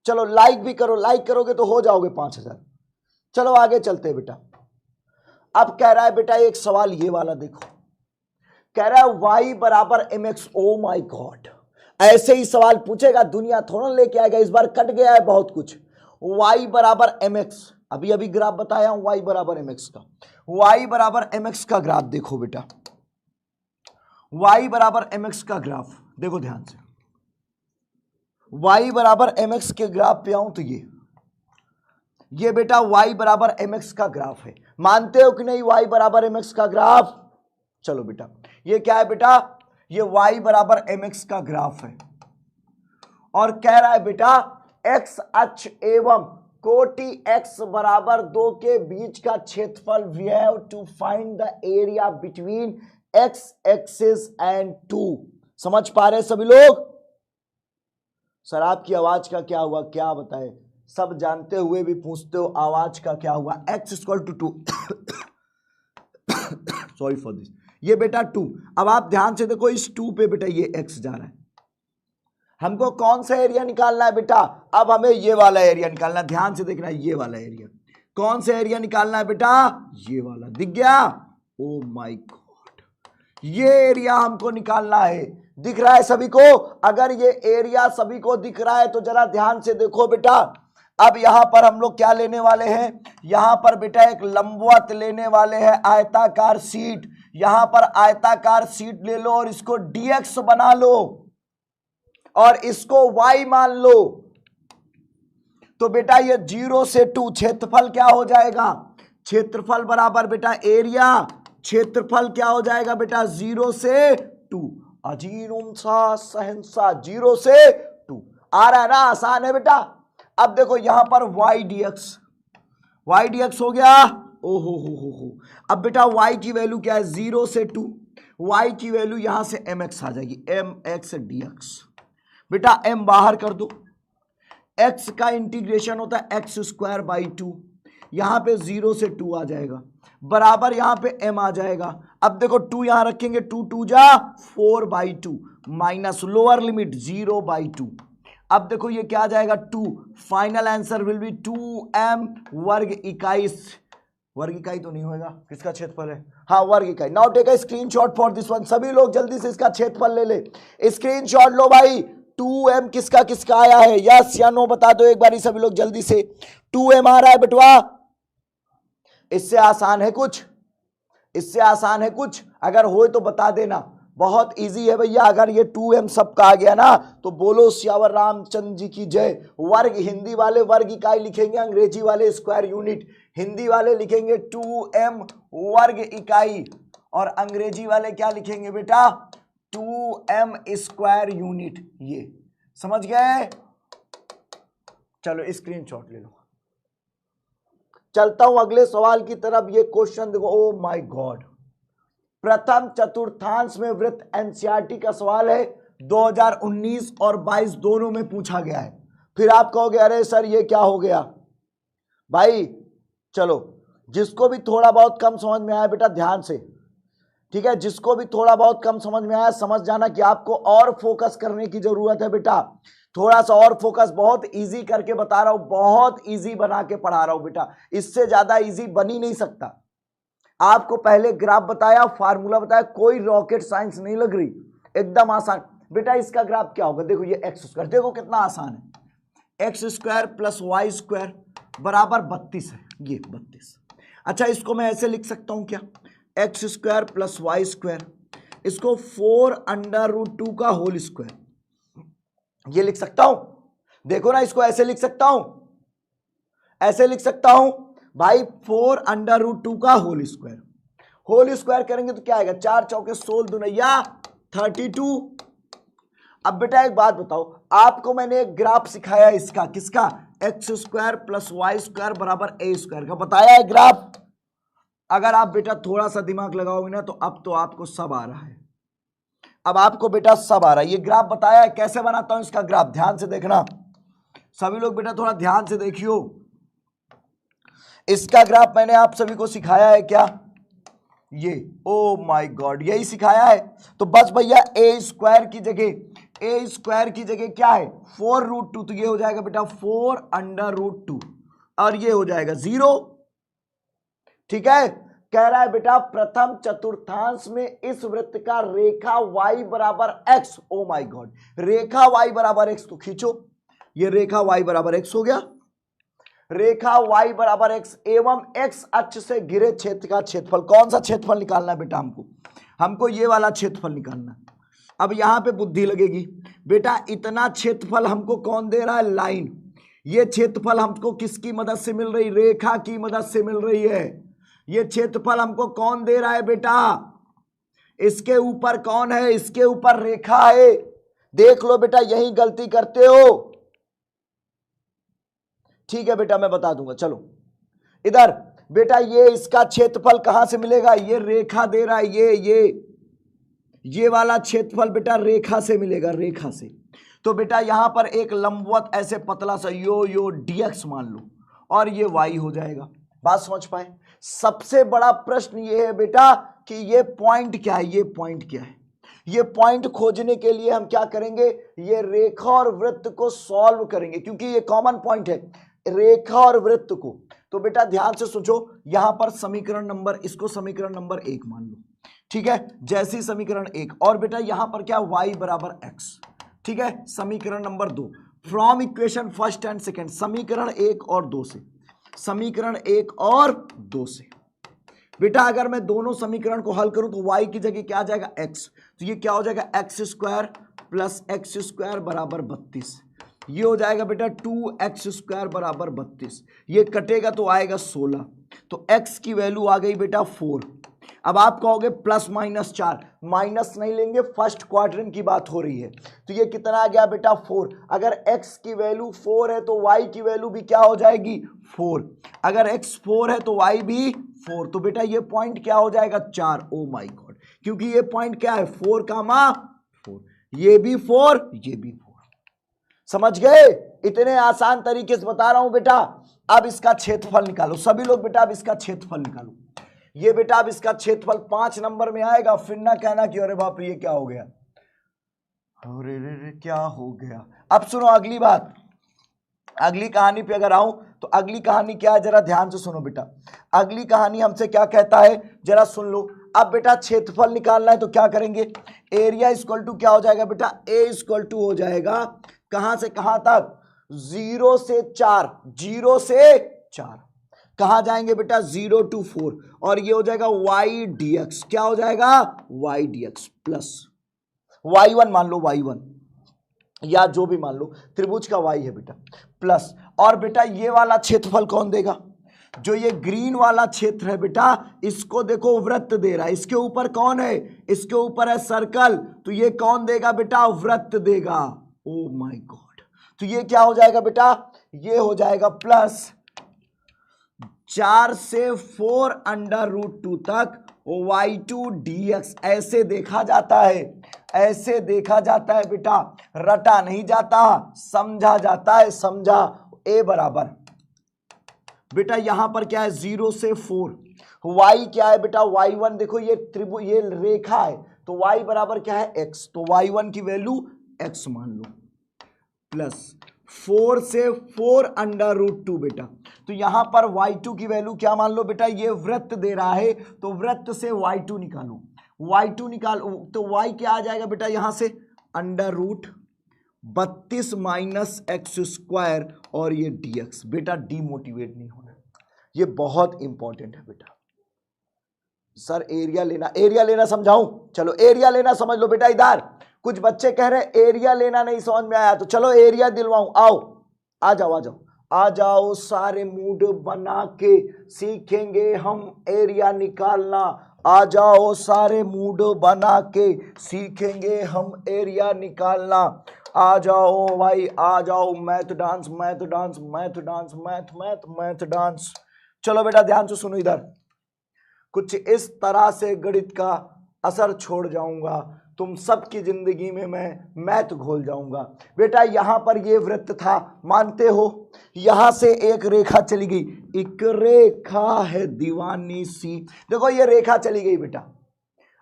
चलो लाइक भी करो, लाइक करोगे तो हो जाओगे 5,000। चलो आगे चलते हैं बेटा। अब कह रहा है बेटा एक सवाल ये वाला देखो, कह रहा है y बराबर mx। ओ माई गॉड, ऐसे ही सवाल पूछेगा, दुनिया थोड़ा लेके आएगा, इस बार कट गया है बहुत कुछ। y बराबर mx, अभी अभी ग्राफ बताया हूं y बराबर mx का। y बराबर mx का ग्राफ देखो बेटा, y बराबर mx का ग्राफ देखो ध्यान से। y बराबर mx के ग्राफ पे आऊं तो ये बेटा y बराबर mx का ग्राफ है। मानते हो कि नहीं y बराबर mx का ग्राफ? चलो बेटा ये क्या है बेटा? ये y बराबर mx का ग्राफ है और कह रहा है बेटा x अक्ष एवं कोटि x बराबर 2 के बीच का क्षेत्रफल we have to find the area between x axis and 2। समझ पा रहे सभी लोग? सर आपकी आवाज का क्या हुआ, क्या बताए? सब जानते हुए भी पूछते हो आवाज का क्या हुआ? x equal to 2 sorry for this, ये बेटा 2। अब आप ध्यान से देखो, इस 2 पे बेटा ये x जा रहा है। हमको कौन सा एरिया निकालना है बेटा? अब हमें ये वाला एरिया निकालना है। ध्यान से देखना, ये वाला एरिया। कौन सा एरिया निकालना है बेटा? ये वाला, दिख गया? ओ माय गॉड, ये एरिया हमको निकालना है। दिख रहा है सभी को? अगर ये एरिया सभी को दिख रहा है तो जरा ध्यान से देखो बेटा। अब यहां पर हम लोग क्या लेने वाले हैं? यहां पर बेटा एक लंबवत लेने वाले हैं, आयताकार शीट। यहां पर आयताकार शीट ले लो और इसको dx बना लो और इसको y मान लो। तो बेटा ये 0 से 2 क्षेत्रफल क्या हो जाएगा? क्षेत्रफल बराबर बेटा एरिया, क्षेत्रफल क्या हो जाएगा बेटा? 0 से 2। अजीनुम सा सहनसा, 0 से 2 आ रहा है ना? आसान है बेटा। अब देखो यहां पर y dx हो गया। ओहो हो। अब बेटा y की वैल्यू क्या है? 0 से 2, y की वैल्यू यहां से mx आ जाएगी, mx dx। बेटा m बाहर कर दो, x का इंटीग्रेशन होता है x²/2, यहां पे 0 से 2 आ जाएगा, बराबर यहां पे m आ जाएगा। अब देखो 2 यहां रखेंगे, 2 2 जा 4/2 माइनस लोअर लिमिट 0/2। अब देखो ये क्या आ जाएगा? 2। Final answer will be 2m वर्ग इकाई। वर्ग इकाई तो नहीं होगा, किसका क्षेत्रफल है? हाँ वर्ग इकाई। Now take a screenshot for this one. सभी लोग जल्दी से इसका क्षेत्रफल ले ले, स्क्रीनशॉट लो भाई। 2m किसका किसका आया है? यस या नो बता दो एक बारी सभी लोग जल्दी से। 2m आ रहा है बेटवा? इससे आसान है कुछ? इससे आसान है कुछ? अगर हो तो बता देना। बहुत इजी है भैया। अगर ये 2m सबका आ गया ना तो बोलो सियावर रामचंद्र जी की जय। वर्ग, हिंदी वाले वर्ग इकाई लिखेंगे, अंग्रेजी वाले स्क्वायर यूनिट। हिंदी वाले लिखेंगे 2m वर्ग इकाई और अंग्रेजी वाले क्या लिखेंगे बेटा? 2m square unit. ये समझ गए? चलो स्क्रीनशॉट ले लो। चलता हूं अगले सवाल की तरफ। ये क्वेश्चन देखो, ओ माय गॉड, प्रथम चतुर्थांश में वृत्त एनसीईआरटी का सवाल है। 2019 और 22 दोनों में पूछा गया है। फिर आप कहोगे अरे सर ये क्या हो गया भाई? चलो जिसको भी थोड़ा बहुत कम समझ में आया बेटा ध्यान से, ठीक है? जिसको भी थोड़ा बहुत कम समझ में आया समझ जाना कि आपको और फोकस करने की जरूरत है बेटा। थोड़ा सा और फोकस। बहुत इजी करके बता रहा हूं, बहुत इजी बना के पढ़ा रहा हूं बेटा। इससे ज्यादा इजी बन ही नहीं सकता। आपको पहले ग्राफ बताया, फार्मूला बताया, कोई रॉकेट साइंस नहीं लग रही, एकदम आसान बेटा। इसका ग्राफ क्या होगा? देखो ये x², देखो कितना आसान है। x² + y² बराबर 32 है, ये 32। अच्छा इसको मैं ऐसे लिख सकता हूं क्या? x² + y², इसको 4√2 का होल स्क्वायर, ये लिख सकता हूं। देखो ना, इसको ऐसे लिख सकता हूं, ऐसे लिख सकता हूं भाई 4√2 का होल स्क्वायर करेंगे तो क्या आएगा, 4 चौके 16 दुनिया 32। अब बेटा एक बात बताओ, आपको मैंने एक ग्राफ सिखाया इसका, किसका, x² + y² बराबर a² का बताया है ग्राफ। अगर आप बेटा थोड़ा सा दिमाग लगाओगे ना तो अब तो आपको सब आ रहा है, अब आपको बेटा सब आ रहा है। ये ग्राफ बताया है, कैसे बनाता हूं इसका ग्राफ, ध्यान से देखना सभी लोग, बेटा थोड़ा ध्यान से देखियो। इसका ग्राफ मैंने आप सभी को सिखाया है क्या, ये, ओ माय गॉड, यही सिखाया है। तो बस भैया a² की जगह क्या है 4√2, तो ये हो जाएगा बेटा 4√2 और ये हो जाएगा 0। ठीक है, कह रहा है बेटा प्रथम चतुर्थांश में इस वृत्त का रेखा y बराबर x, O my God, Rekha y बराबर x, तो खींचो, ये रेखा y बराबर x हो गया, रेखा y बराबर x एवं x अक्ष से घिरे क्षेत्र का क्षेत्रफल। कौन सा क्षेत्रफल निकालना है बेटा, हमको ये वाला क्षेत्रफल निकालना है। अब यहां पे बुद्धि लगेगी बेटा, इतना क्षेत्रफल हमको कौन दे रहा है, लाइन। ये क्षेत्रफल हमको किसकी मदद से मिल रही, रेखा की मदद से मिल रही है। ये क्षेत्रफल हमको कौन दे रहा है बेटा, इसके ऊपर कौन है, इसके ऊपर रेखा है। देख लो बेटा, यही गलती करते हो। ठीक है बेटा, मैं बता दूंगा, चलो इधर बेटा, ये इसका क्षेत्रफल कहां से मिलेगा, ये रेखा दे रहा है, ये वाला क्षेत्रफल बेटा रेखा से मिलेगा, रेखा से। तो बेटा यहां पर एक लंबवत ऐसे पतला सा यो dx मान लो, और ये y हो जाएगा। बात समझ पाए। सबसे बड़ा प्रश्न ये है बेटा कि ये पॉइंट क्या है, ये पॉइंट क्या है। ये पॉइंट खोजने के लिए हम क्या करेंगे, ये रेखा और वृत्त को सॉल्व करेंगे, क्योंकि ये कॉमन पॉइंट है, रेखा और वृत्त को। तो बेटा ध्यान से सोचो, यहां पर समीकरण नंबर, इसको समीकरण नंबर 1 मान लो, ठीक है, जैसी समीकरण 1, और बेटा यहां पर क्या, y बराबर x, ठीक है, समीकरण number 2 from equation first and second, समीकरण 1 और 2 से, समीकरण 1 और 2 से। बेटा अगर मैं दोनों समीकरण को हल करूं तो y की जगह क्या आ जाएगा, x, तो ये क्या हो जाएगा, x² + x² बराबर 32, ये हो जाएगा बेटा 2x² बराबर 32, ये कटेगा तो आएगा 16, तो x की वैल्यू आ गई बेटा 4। अब आप कहोगे +-4, माइनस नहीं लेंगे, फर्स्ट क्वाड्रेंट की बात हो रही है, तो ये कितना आ गया बेटा 4। अगर x की वैल्यू 4 है तो y की वैल्यू भी क्या हो जाएगी 4, अगर x 4 है तो y भी 4, तो बेटा ये पॉइंट क्या हो जाएगा 4। ओ माय गॉड, क्योंकि ये पॉइंट क्या है 4, ये भी 4, ये भी 4। समझ गए, इतने आसान तरीके से बता रहा हूं बेटा। अब इसका क्षेत्रफल निकालो सभी लोग, बेटा अब इसका क्षेत्रफल निकालो। ये बेटा अब इसका क्षेत्रफल 5 नंबर में आएगा, फिर ना कहना कि अरे बाप रे ये क्या हो गया, अरे रे क्या हो गया। अब सुनो अगली बात, अगली कहानी पे अगर आऊं तो अगली कहानी क्या है, जरा ध्यान से सुनो बेटा। अगली कहानी हमसे क्या कहता है, जरा सुन लो। अब बेटा क्षेत्रफल निकालना है तो क्या करेंगे, एरिया इक्वल टू क्या हो जाएगा बेटा, ए इक्वल टू हो जाएगा कहां से कहां तक, 0 से 4, 0 से 4, कहां जाएंगे बेटा 0 to 4, और ये हो जाएगा y dx, क्या हो जाएगा y dx प्लस y1 मान लो, y1 या जो भी मान लो, त्रिभुज का y है बेटा, प्लस, और बेटा ये वाला क्षेत्रफल कौन देगा, जो ये ग्रीन वाला क्षेत्र है बेटा, इसको देखो वृत्त दे रहा है, इसके ऊपर कौन है, इसके ऊपर है सर्कल, तो ये कौन देगा बेटा, वृत्त देगा। ओ माय गॉड, तो ये क्या हो जाएगा बेटा, ये हो जाएगा प्लस 4 से 4√2 तक y2 dx, ऐसे देखा जाता है, ऐसे देखा जाता है बेटा, रटा नहीं जाता, समझा जाता है, समझा। a बराबर बेटा यहां पर क्या है 0 से 4, y क्या है बेटा y1, देखो ये त्रिभुज, ये रेखा है, तो y बराबर क्या है x, तो y1 की वैल्यू x मान लो, प्लस 4 से 4√2 बेटा, तो यहां पर y2 की वैल्यू क्या मान लो बेटा, ये वृत्त दे रहा है तो वृत्त से y2 निकालो, y2 निकालो तो y क्या आ जाएगा बेटा, यहां से √32 माइनस x², और ये dx। बेटा डीमोटिवेट नहीं होना, ये बहुत इंपॉर्टेंट है बेटा। सर एरिया लेना समझाऊं, चलो एरिया लेना समझ लो बेटा। इधर कुछ बच्चे कह रहे एरिया लेना नहीं समझ में आया, तो चलो एरिया दिलवाऊं, आओ आ जाओ आ जाओ सारे मूड बना के सीखेंगे हम एरिया निकालना। आ जाओ सारे मूड बना के सीखेंगे हम एरिया निकालना। आ जाओ भाई आ जाओ, math dance math dance math dance math math math dance. चलो बेटा ध्यान से सुनो इधर, कुछ इस तरह से गणित का असर छोड़ जाऊंगा, तुम सबकी जिंदगी में मैं मैथ घोल जाऊंगा। बेटा यहां पर ये वृत्त था, मानते हो? यहां से एक रेखा चली गई, एक रेखा है दीवानी सी, देखो ये रेखा चली गई बेटा।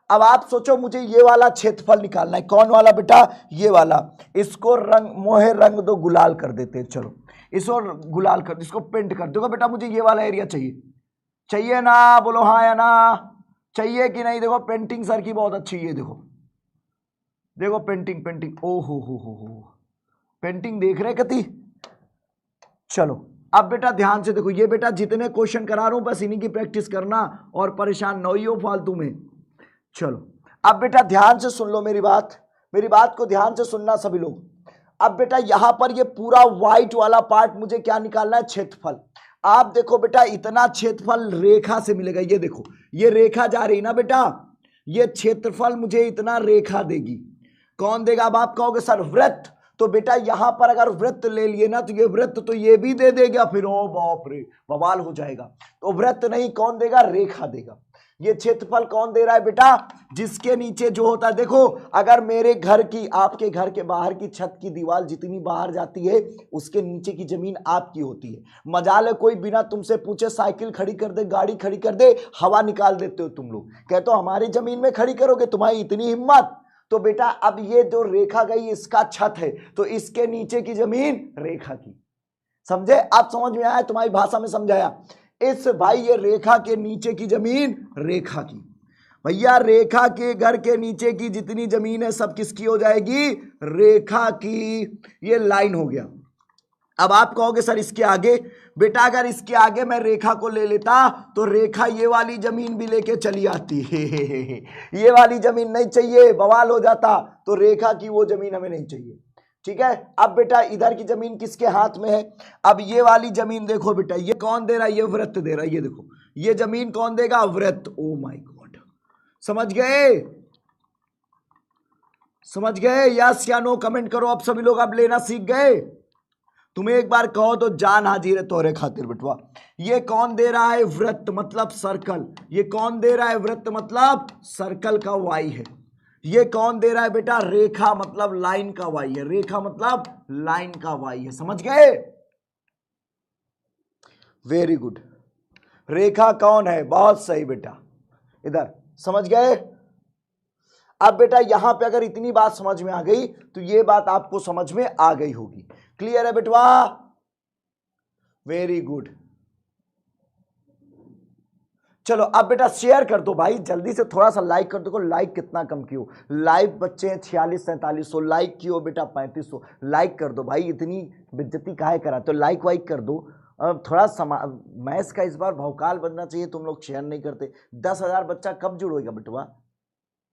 अब आप सोचो मुझे ये वाला क्षेत्रफल निकालना है, कौन वाला बेटा? ये वाला। इसको रंग मोहे रंग दो, गुलाल कर देते हैं, चलो इसको गुलाल कर, इसको पेंट कर। देखो बेटा मुझे ये वाला एरिया चाहिए, चाहिए ना? बोलो हाँ या ना, चाहिए कि नहीं? देखो पेंटिंग सर की बहुत अच्छी है, देखो देखो पेंटिंग पेंटिंग, ओ हो पेंटिंग देख रहे कति। चलो अब बेटा ध्यान से देखो, ये बेटा जितने क्वेश्चन करा रहा हूं बस इन्हीं की प्रैक्टिस करना और परेशान न हो फालतू में। चलो अब बेटा ध्यान से सुन लो मेरी बात को ध्यान से सुनना सभी लोग। अब बेटा यहां पर ये पूरा व्हाइट वाला पार्ट मुझे क्या निकालना है? क्षेत्रफल। आप देखो बेटा इतना क्षेत्रफल रेखा से मिलेगा, ये देखो ये रेखा जा रही ना बेटा, ये क्षेत्रफल मुझे इतना रेखा देगी। कौन देगा? अब आप कहोगे सर वृत्त, तो बेटा यहां पर अगर वृत्त ले लिए ना तो ये वृत्त तो ये भी दे देगा, फिर ओ बाप रे बवाल हो जाएगा। तो वृत्त नहीं, कौन देगा? रेखा देगा। ये क्षेत्रफल कौन दे रहा है बेटा? जिसके नीचे जो होता है, देखो अगर मेरे घर की, आपके घर के बाहर की छत की दीवार जितनी बाहर जाती है उसके नीचे की जमीन आपकी होती है। मजाल है कोई बिना तुमसे पूछे साइकिल खड़ी कर दे, गाड़ी खड़ी कर दे, हवा निकाल देते हो तुम लोग, कहते हो हमारी जमीन में खड़ी करोगे, तुम्हारी इतनी हिम्मत। तो बेटा अब ये जो रेखा गई इसका छत है, तो इसके नीचे की जमीन रेखा की। समझे? आप समझ में आया? तुम्हारी भाषा में समझाया। इस भाई ये रेखा के नीचे की जमीन रेखा की, भैया रेखा के घर के नीचे की जितनी जमीन है सब किसकी हो जाएगी? रेखा की। ये लाइन हो गया। अब आप कहोगे सर इसके आगे, बेटा अगर इसके आगे मैं रेखा को ले लेता तो रेखा ये वाली जमीन भी लेके चली आती है। ये वाली जमीन नहीं चाहिए, बवाल हो जाता, तो रेखा की वो जमीन हमें नहीं चाहिए। ठीक है? अब बेटा इधर की जमीन किसके हाथ में है? अब ये वाली जमीन देखो बेटा, ये कौन दे रहा है? ये वृत्त दे रहा है। ये देखो ये जमीन कौन देगा? वृत्त। ओ माय गॉड, समझ गए? समझ गए? यस या नो कमेंट करो। अब सभी लोग अब लेना सीख गए? तुम्हें एक बार कहो तो जान हाजिर है तोरे खातिर बेटवा। ये कौन दे रहा है? वृत्त मतलब सर्कल। ये कौन दे रहा है? वृत्त मतलब सर्कल का वाई है। ये कौन दे रहा है बेटा? रेखा मतलब लाइन का वाई है। रेखा मतलब लाइन का वाई है। समझ गए? Very good. रेखा कौन है? बहुत सही बेटा, इधर। समझ गए? अब बेटा यहां पे अगर इतनी बात समझ में आ गई तो ये बात आपको समझ में आ गई होगी। क्लियर है बेटवा? Very good. चलो अब बेटा शेयर कर दो भाई, जल्दी से थोड़ा सा लाइक कर दो। लाइक कितना कम क्यों? लाइव बच्चे हैं 46-4700, लाइक क्यों बेटा 3500? लाइक कर दो भाई, इतनी बेइज्जती काहे कराते हो? लाइक वाइक कर दो। अब थोड़ा मैथ्स का इस बार भौकाल बनना चाहिए, तुम लोग शेयर नहीं करते। 10,000 बच्चा कब जुड़ेगा बेटवा?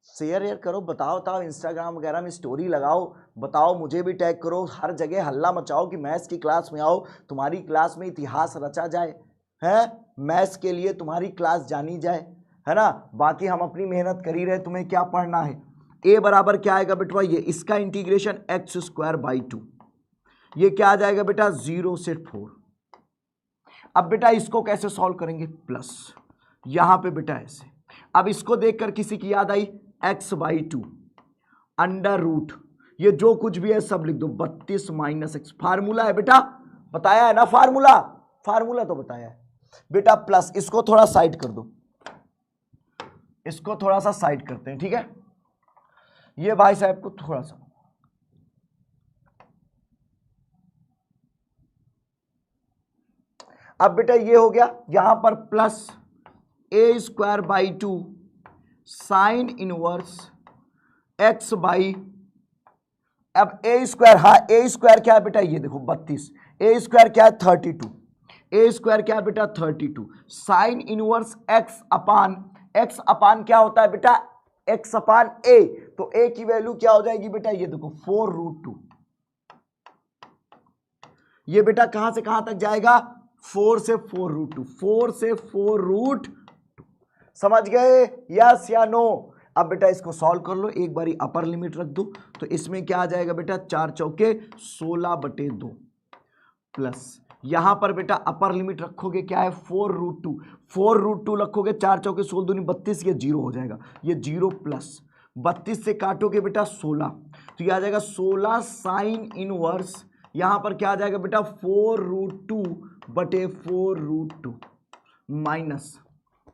शेयर यार करो, बताओ इंस्टाग्राम वगैरह में स्टोरी लगाओ, बताओ मुझे भी टैग करो, हर जगह हल्ला मचाओ कि मैथ्स की क्लास में आओ, तुम्हारी क्लास में इतिहास रचा जाए, है मैथ्स के लिए तुम्हारी क्लास जानी जाए, है ना। बाकी हम अपनी मेहनत कर ही रहे, तुम्हें क्या पढ़ना है। ए बराबर क्या आएगा बेटवा? ये इसका इंटीग्रेशन x²/2। ये क्या आ जाएगा बेटा? 0 से 4। अब बेटा इसको कैसे सॉल्व करेंगे? प्लस यहां पे बेटा ऐसे। अब इसको देखकर किसी की याद आई? x/2 अंडर रूट, ये जो कुछ भी है सब लिख दो, 32 - x। फार्मूला है बेटा, बताया है ना फार्मूला? फार्मूला तो बताया है बेटा। प्लस इसको थोड़ा साइड कर दो, इसको थोड़ा सा साइड करते हैं, ठीक है? ये भाई साहब को थोड़ा सा, अब बेटा ये हो गया यहां पर plus a²/2 sine inverse x/, अब a², हाँ a² क्या है बेटा? ये देखो 32, a² क्या है? 32, a² क्या है बेटा? 32 साइन इनवर्स x अपान क्या होता है बेटा? x/a। तो a की वैल्यू क्या हो जाएगी बेटा? ये देखो 4√2। ये बेटा कहां से कहां तक जाएगा, 4 से 4 रूट 2, 4 से 4 रूट 2। समझ गए, यस या नो। अब बेटा इसको सॉल्व कर लो, एक बारी अपर लिमिट रख दो, तो इसमें क्या आ जाएगा बेटा, 4 चौके 16/2 प्लस यहां पर बेटा अपर लिमिट रखोगे क्या है, 4 रूट 2, 4 रूट 2 रखोगे, 4 चौके 16 दूनी 32, ये 0 हो जाएगा, ये 0 प्लस 32 से काटोगे बेटा 16, तो ये आ जाएगा 16 साइन इनवर्स, यहां पर क्या आ जाएगा बेटा 4 रूट 2/4 रूट 2 माइनस,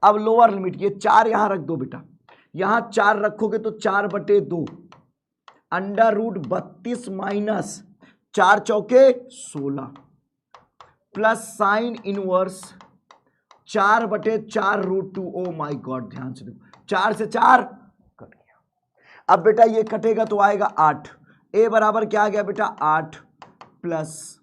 अब लोअर लिमिट ये 4 यहां रख दो बेटा, यहां 4 रखोगे तो 4/2 अंडर रूट 32 माइनस 4 चौके 16 plus sine inverse 4/4 root 2। Oh my God, ध्यान से देखो, 4 से 4 कट गया। अब बेटा ये कटेगा तो आएगा 8, ए बराबर क्या आ गया बेटा 8 प्लस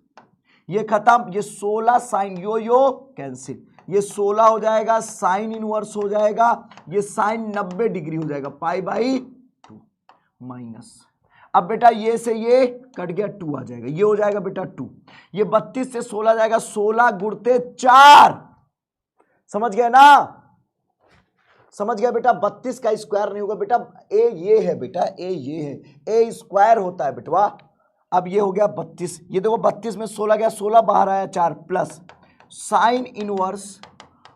ये खत्म, ये 16 साइन यो कैंसिल, ये 16 हो जाएगा, साइन इनवर्स हो जाएगा, ये साइन 90 डिग्री हो जाएगा, π/2 माइनस, अब बेटा ये से ये कट गया, 2 आ जाएगा, ये हो जाएगा बेटा 2, ये 32 से 16 जाएगा, 16 गुणते 4, समझ गए ना, समझ गया बेटा, 32 का स्क्वायर नहीं होगा बेटा, ए ये है बेटा, ए ये है, ए स्क्वायर होता है बेटवा। अब ये हो गया 32, ये देखो 32 में 16 गया, 16 बाहर आया 4 प्लस साइन इनवर्स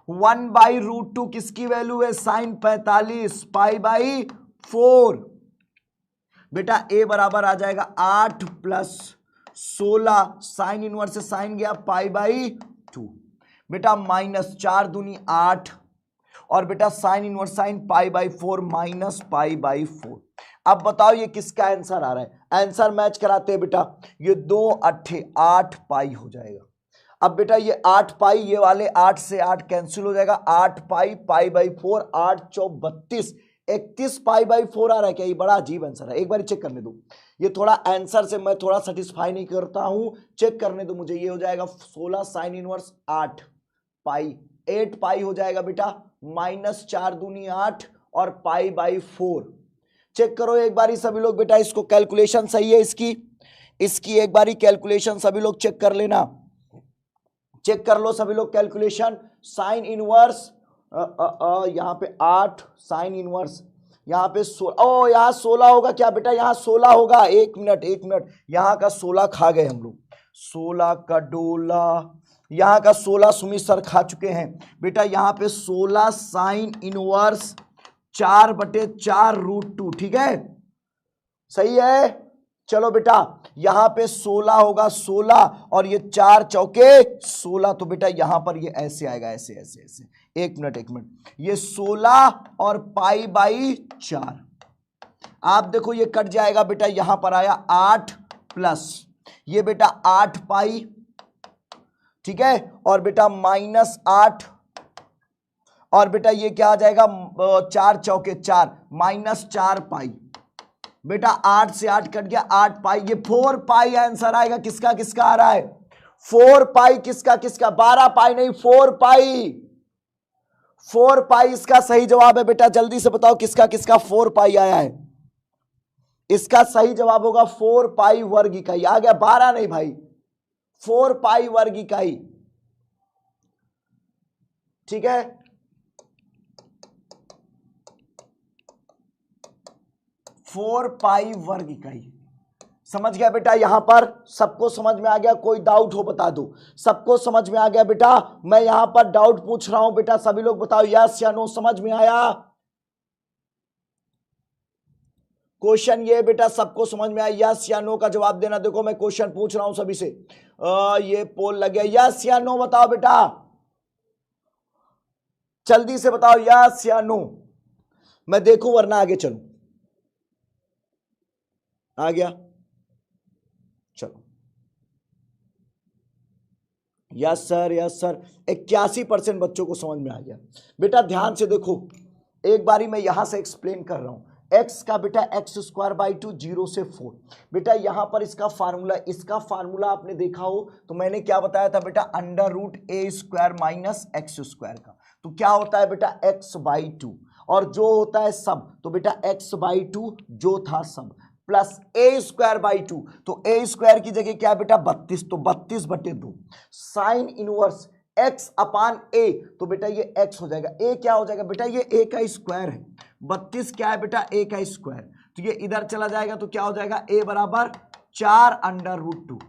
1/√2 किसकी वैल्यू है, साइन 45 π/4, बेटा ए बराबर आ जाएगा 8 प्लस 16 साइन इनवर्स से साइन गया π/2, बेटा माइनस 4 दूनी 8 और बेटा साइन इनवर्स साइन π/4 माइनस π/4। अब बताओ ये किसका आंसर आ रहा है, आंसर मैच कराते हैं बेटा, ये 2 8 8 पाई हो जाएगा। अब बेटा ये 8 पाई, ये वाले 8 से 8 कैंसिल हो जाएगा, 8 पाई π/4, 8 चौक 32, 31 π/4 आ रहा है क्या, ये बड़ा अजीब आंसर है, एक बार चेक करने दो, ये थोड़ा आंसर से मैं थोड़ा सेटिस्फाई नहीं करता हूं, चेक करने दो मुझे, ये हो जाएगा 16 साइन इनवर्स 8 पाई, 8 पाई हो जाएगा बेटा, माइनस 4 दूनी 8 और π/4, चेक करो एक बारी सभी लोग बेटा, इसको कैलकुलेशन सही है इसकी एक बारी कैलकुलेशन सभी लोग चेक कर लेना, चेक कर लो सभी लोग कैलकुलेशन, साइन इनवर्स यहां पे 8 साइन इनवर्स, यहां पे 16, यहां 16 होगा क्या बेटा, यहां 16 होगा, एक मिनट, यहां का 16 खा गए हम लोग, 16 का डोला, यहां का 16 सुमित सर खा चुके हैं बेटा, यहां पे 16 साइन इनवर्स 4/4 रूट 2, ठीक है, सही है। चलो बेटा यहां पे 16 होगा 16 और ये 4 चौके 16, तो बेटा यहां पर ये ऐसे आएगा, ऐसे, एक मिनट, ये 16 और π/4, आप देखो ये कट जाएगा बेटा, यहां पर आया 8 प्लस ये बेटा 8 पाई, ठीक है, और बेटा माइनस 8 और बेटा ये क्या आ जाएगा, 4 चौके 4 माइनस 4 पाई, बेटा 8 से 8 कट गया, 8 पाई, ये 4 पाई आंसर आएगा, किसका किसका आ रहा है, 4 पाई, किसका 12 पाई नहीं, 4 पाई इसका सही जवाब है बेटा, जल्दी से बताओ किसका 4 पाई आया है, इसका सही जवाब होगा 4 पाई वर्ग इकाई, आ गया 12 नहीं भाई, 4 पाई वर्ग इकाई, ठीक है, 4 पाई वर्ग इकाई, समझ गया बेटा, यहां पर सबको समझ में आ गया, कोई डाउट हो बता दो, सबको समझ में आ गया बेटा, मैं यहां पर डाउट पूछ रहा हूं बेटा, सभी लोग बताओ यस या नो, समझ में आया, क्वेश्चन ये बेटा सबको समझ में आया, यस या नो का जवाब देना, देखो मैं क्वेश्चन पूछ रहा हूं सभी से, ये पोल लग गया, यस या नो बताओ बेटा, जल्दी से बताओ यस या नो, मैं देखूं वरना आगे चलूं, आ गया, चलो यस सर 81% बच्चों को समझ में आ गया बेटा, ध्यान से देखो एक बारी मैं यहां से एक्सप्लेन कर रहा हूं, x का बेटा x² 0 से 4, बेटा यहां पर इसका फार्मूला आपने देखा हो तो मैंने क्या बताया था बेटा, √a² माइनस x² का, तो क्या होता है बेटा x/2 और जो होता है सब, तो बेटा x/2 जो था सब प्लस ए स्क्वायर बाई 2, तो ए स्क्वायर की जगह क्या है बेटा 32, तो 32/2 साइन इनवर्स x अपान ए, तो बेटा ये x हो जाएगा, ए क्या हो जाएगा बेटा ये a का स्क्वायर है, 32 क्या है बेटा a का स्क्वायर, तो ये इधर चला जाएगा तो क्या हो जाएगा a बराबर 4√2,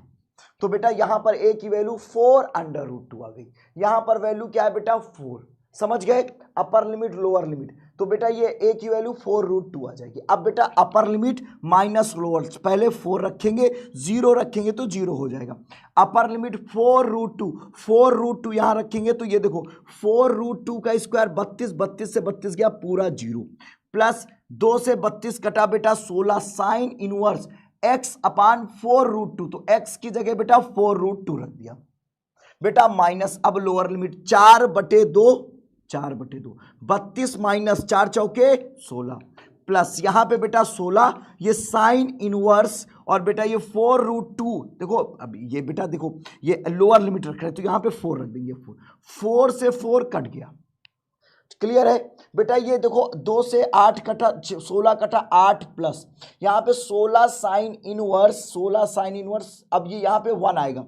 तो बेटा यहां पर a की वैल्यू 4√2 आ गई, यहां पर वैल्यू क्या है बेटा 4, समझ गए, अपर लिमिट लोअर लिमिट, तो बेटा ये a की वैल्यू 4√2 आ जाएगी। अब बेटा अपर लिमिट माइनस लोअर, पहले 4 रखेंगे 0 रखेंगे तो 0 हो जाएगा, अपर लिमिट 4√2 यहां रखेंगे तो ये देखो 4√2 का स्क्वायर 32 से 32 गया पूरा 0, प्लस 2 से 32 कटा बेटा 16 साइन इनवर्स x अपान 4√2, तो x की जगह बेटा 4√2 रख दिया बेटा, माइनस अब लोअर लिमिट 4/2, 32 माइनस 4 चौके 16, प्लस यहां पे बेटा 16 ये साइन इनवर्स और बेटा ये 4√2, देखो अब ये बेटा देखो ये लोअर लिमिट रख रहे हैं तो यहां पे 4 रख देंगे, 4 से 4 कट गया, क्लियर है बेटा, ये देखो 2 से 8 कटा 16 कटा 8 प्लस यहाँ पे 16 साइन इनवर्स, अब ये यहाँ पे 1 आएगा,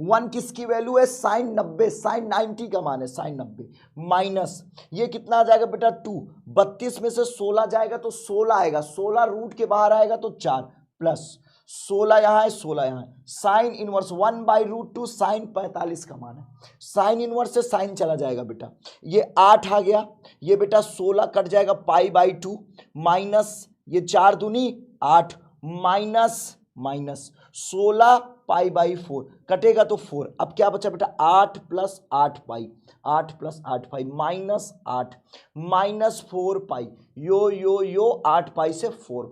1 किसकी वैल्यू है साइन 90, साइन 90 का मान है साइन 90, माइनस ये कितना आ जाएगा बेटा 2, 32 में से 16 जाएगा तो 16 आएगा, 16 रूट के बाहर आएगा तो 4, प्लस 16 यहाँ है 16 यहाँ है, साइन इनवर्स 1/√2 साइन 45 का मान है, साइन इनवर्स से साइन चला जाएगा बेटा, ये 8 आ गया, ये बेटा 16 कट जाएगा π/2 माइनस ये 4 दूनी 8 माइनस 16 π/4 कटेगा तो 4, अब क्या बचा बेटा 8 + 8 पाई, 8 + 8 पाई माइनस 8 -4 पाई, यो 8 पाई से 4,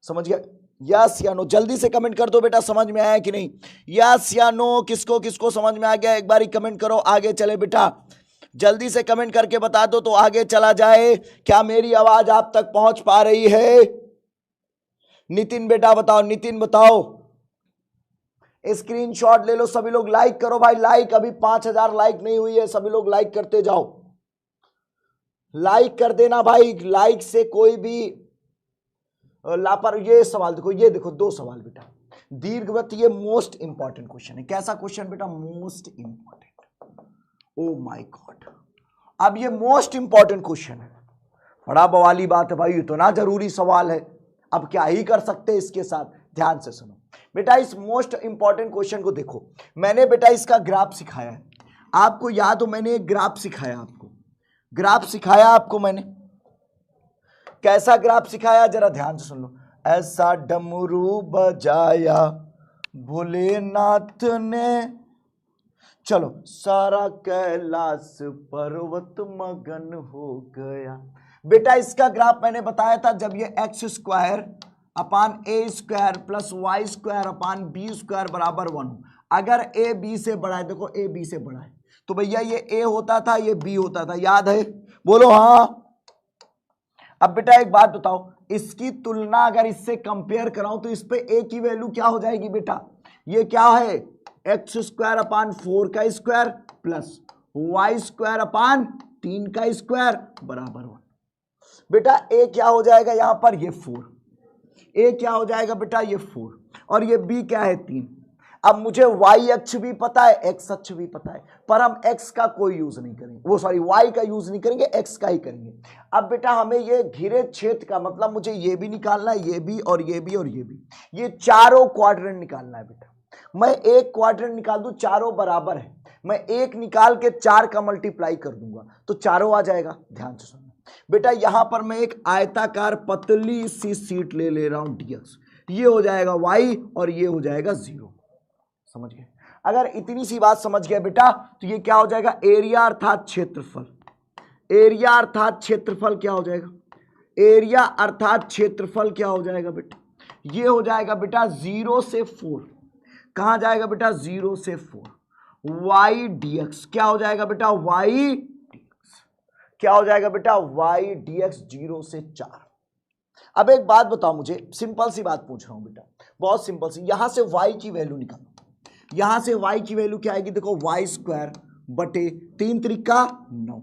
समझ गया, यस या नो, जल्दी से कमेंट कर दो बेटा, समझ में आया कि नहीं, यस या नो, किसको किसको समझ में आ गया एक बार ही कमेंट करो, आगे चले बेटा, जल्दी से कमेंट करके बता दो तो आगे चला जाए। क्या मेरी आवाज आप तक पहुंच पा रही है? नितिन बेटा बताओ, नितिन बताओ, स्क्रीनशॉट ले लो, सभी लोग लाइक करो भाई, लाइक अभी 5000 लाइक नहीं हुई है, सभी लोग लाइक करते जाओ, लाइक कर देना भाई, लाइक से कोई भी लापर, ये सवाल देखो, ये देखो 2 सवाल बेटा, दीर्घवृत्त, ये मोस्ट इंपॉर्टेंट क्वेश्चन है, कैसा क्वेश्चन बेटा, most important, O my God, अब ये मोस्ट इंपॉर्टेंट क्वेश्चन है, बड़ा बवाली बात है भाई, इतना जरूरी सवाल है, अब क्या ही कर सकते हैं इसके साथ, ध्यान से सुनो बेटा, इस मोस्ट इंपॉर्टेंट क्वेश्चन को देखो, मैंने बेटा इसका ग्राफ सिखाया है आपको, याद हो मैंने एक ग्राफ सिखाया आपको, ग्राफ सिखाया आपको मैंने, कैसा ग्राफ सिखाया जरा ध्यान से सुन लो, ऐसा डमरू बजाया भोलेनाथ ने, चलो सारा कैलाश पर्वत मगन हो गया, बेटा इसका ग्राफ मैंने बताया था, जब ये x² अपान a² प्लस y² अपान b² बराबर 1 हो, अगर a b से बड़ा है, देखो a b से बड़ा है तो भैया ये a होता था, ये b होता था, याद है, बोलो हाँ। अब बेटा एक बात बताओ, इसकी तुलना अगर इससे कंपेयर कराऊं तो इस पे a की वैल्यू क्या हो जाएगी बेटा, ये क्या है x² अपान 4 का स्क्वायर प्लस y² अपान 3 का स्क्वायर बराबर 1, बेटा a क्या हो जाएगा यहां पर, ये 4, a क्या हो जाएगा बेटा ये 4, और ये b क्या है 3, अब मुझे y अक्ष भी पता है, x अक्ष भी पता है, पर हम x का कोई यूज नहीं करेंगे, वो सॉरी y का यूज नहीं करेंगे, x का ही करेंगे। अब बेटा हमें ये घिरे क्षेत्र का मतलब मुझे ये भी निकालना है, ये भी और ये भी और ये भी, ये चारों क्वाड्रेंट निकालना है बेटा, मैं एक क्वाड्रेंट निकाल दूं, चारों बराबर है, मैं एक निकाल के 4 का मल्टीप्लाई कर दूंगा तो चारों आ जाएगा, ध्यान से सुनना बेटा, यहां पर मैं एक आयताकार पतली सी शीट ले रहा हूं dx, ये हो जाएगा y और ये हो जाएगा 0, समझ गए, अगर इतनी सी बात समझ गया बेटा तो ये क्या हो जाएगा, एरिया अर्थात क्षेत्रफल, एरिया अर्थात क्षेत्रफल क्या हो जाएगा, एरिया अर्थात क्षेत्रफल क्या हो जाएगा बेटा, ये हो जाएगा बेटा 0 से 4, कहां जाएगा बेटा 0 से 4, y dx क्या हो जाएगा बेटा, y dx क्या हो जाएगा बेटा, y dx 0 से 4। अब एक बात बताओ मुझे, सिंपल सी बात पूछ रहा हूं बेटा, बहुत सिंपल सी, यहां से y की वैल्यू निकालो, यहां से y की वैल्यू क्या आएगी, देखो y² बटे 3 त्रिका 9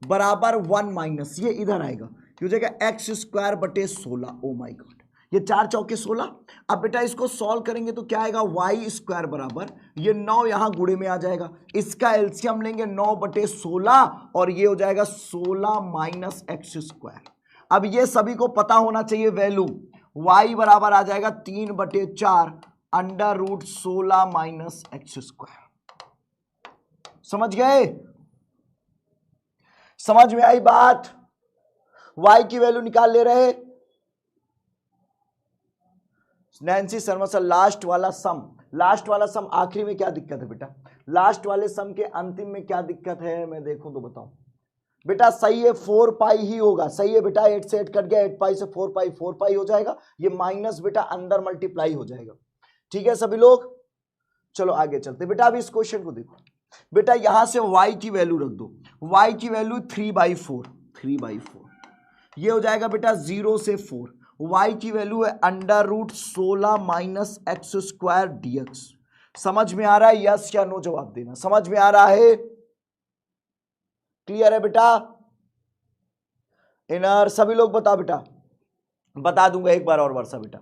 बराबर 1 माइनस ये इधर आएगा, ये हो जाएगा x² बटे 16, ओ माय गॉड, ये 4 चौके 16। अब बेटा इसको सॉल्व करेंगे तो क्या आएगा, वाई स्क्वायर बराबर ये 9 यहां गुणे में आ जाएगा, इसका एलसीएम लेंगे 9/16 और ये हो जाएगा 16 माइनस एक्स स्क्वायर। अब ये सभी को पता होना चाहिए वैल्यू, y बराबर आ जाएगा 3/4 under root 16 minus x square. समझ गए, समझ में आई बात। y की वैल्यू निकाल ले रहे नैन्सी शर्मा सर। लास्ट वाला सम आखिरी में क्या दिक्कत है बेटा, लास्ट वाले सम के अंतिम में क्या दिक्कत है मैं देखूं तो बताऊं बेटा। सही है 4 पाई ही होगा, सही है बेटा। 8 से 8 कट गया, 8 पाई से 4 पाई हो जाएगा, ये माइनस बेटा अंदर मल्टीप्लाई हो जाएगा। ठीक है सभी लोग, चलो आगे चलते बेटा। अब इस क्वेश्चन को देखो बेटा, यहां से y की वैल्यू रख दो, y की वैल्यू 3/4 ये हो जाएगा बेटा 0 से 4। y की वैल्यू है under root 16 minus x square dx। समझ में आ रहा है, यस या नो जवाब देना। समझ में आ रहा है, क्लियर है बेटा। इनर सभी लोग बताओ बेटा, बता दूंगा एक बार और वर्षा बेटा,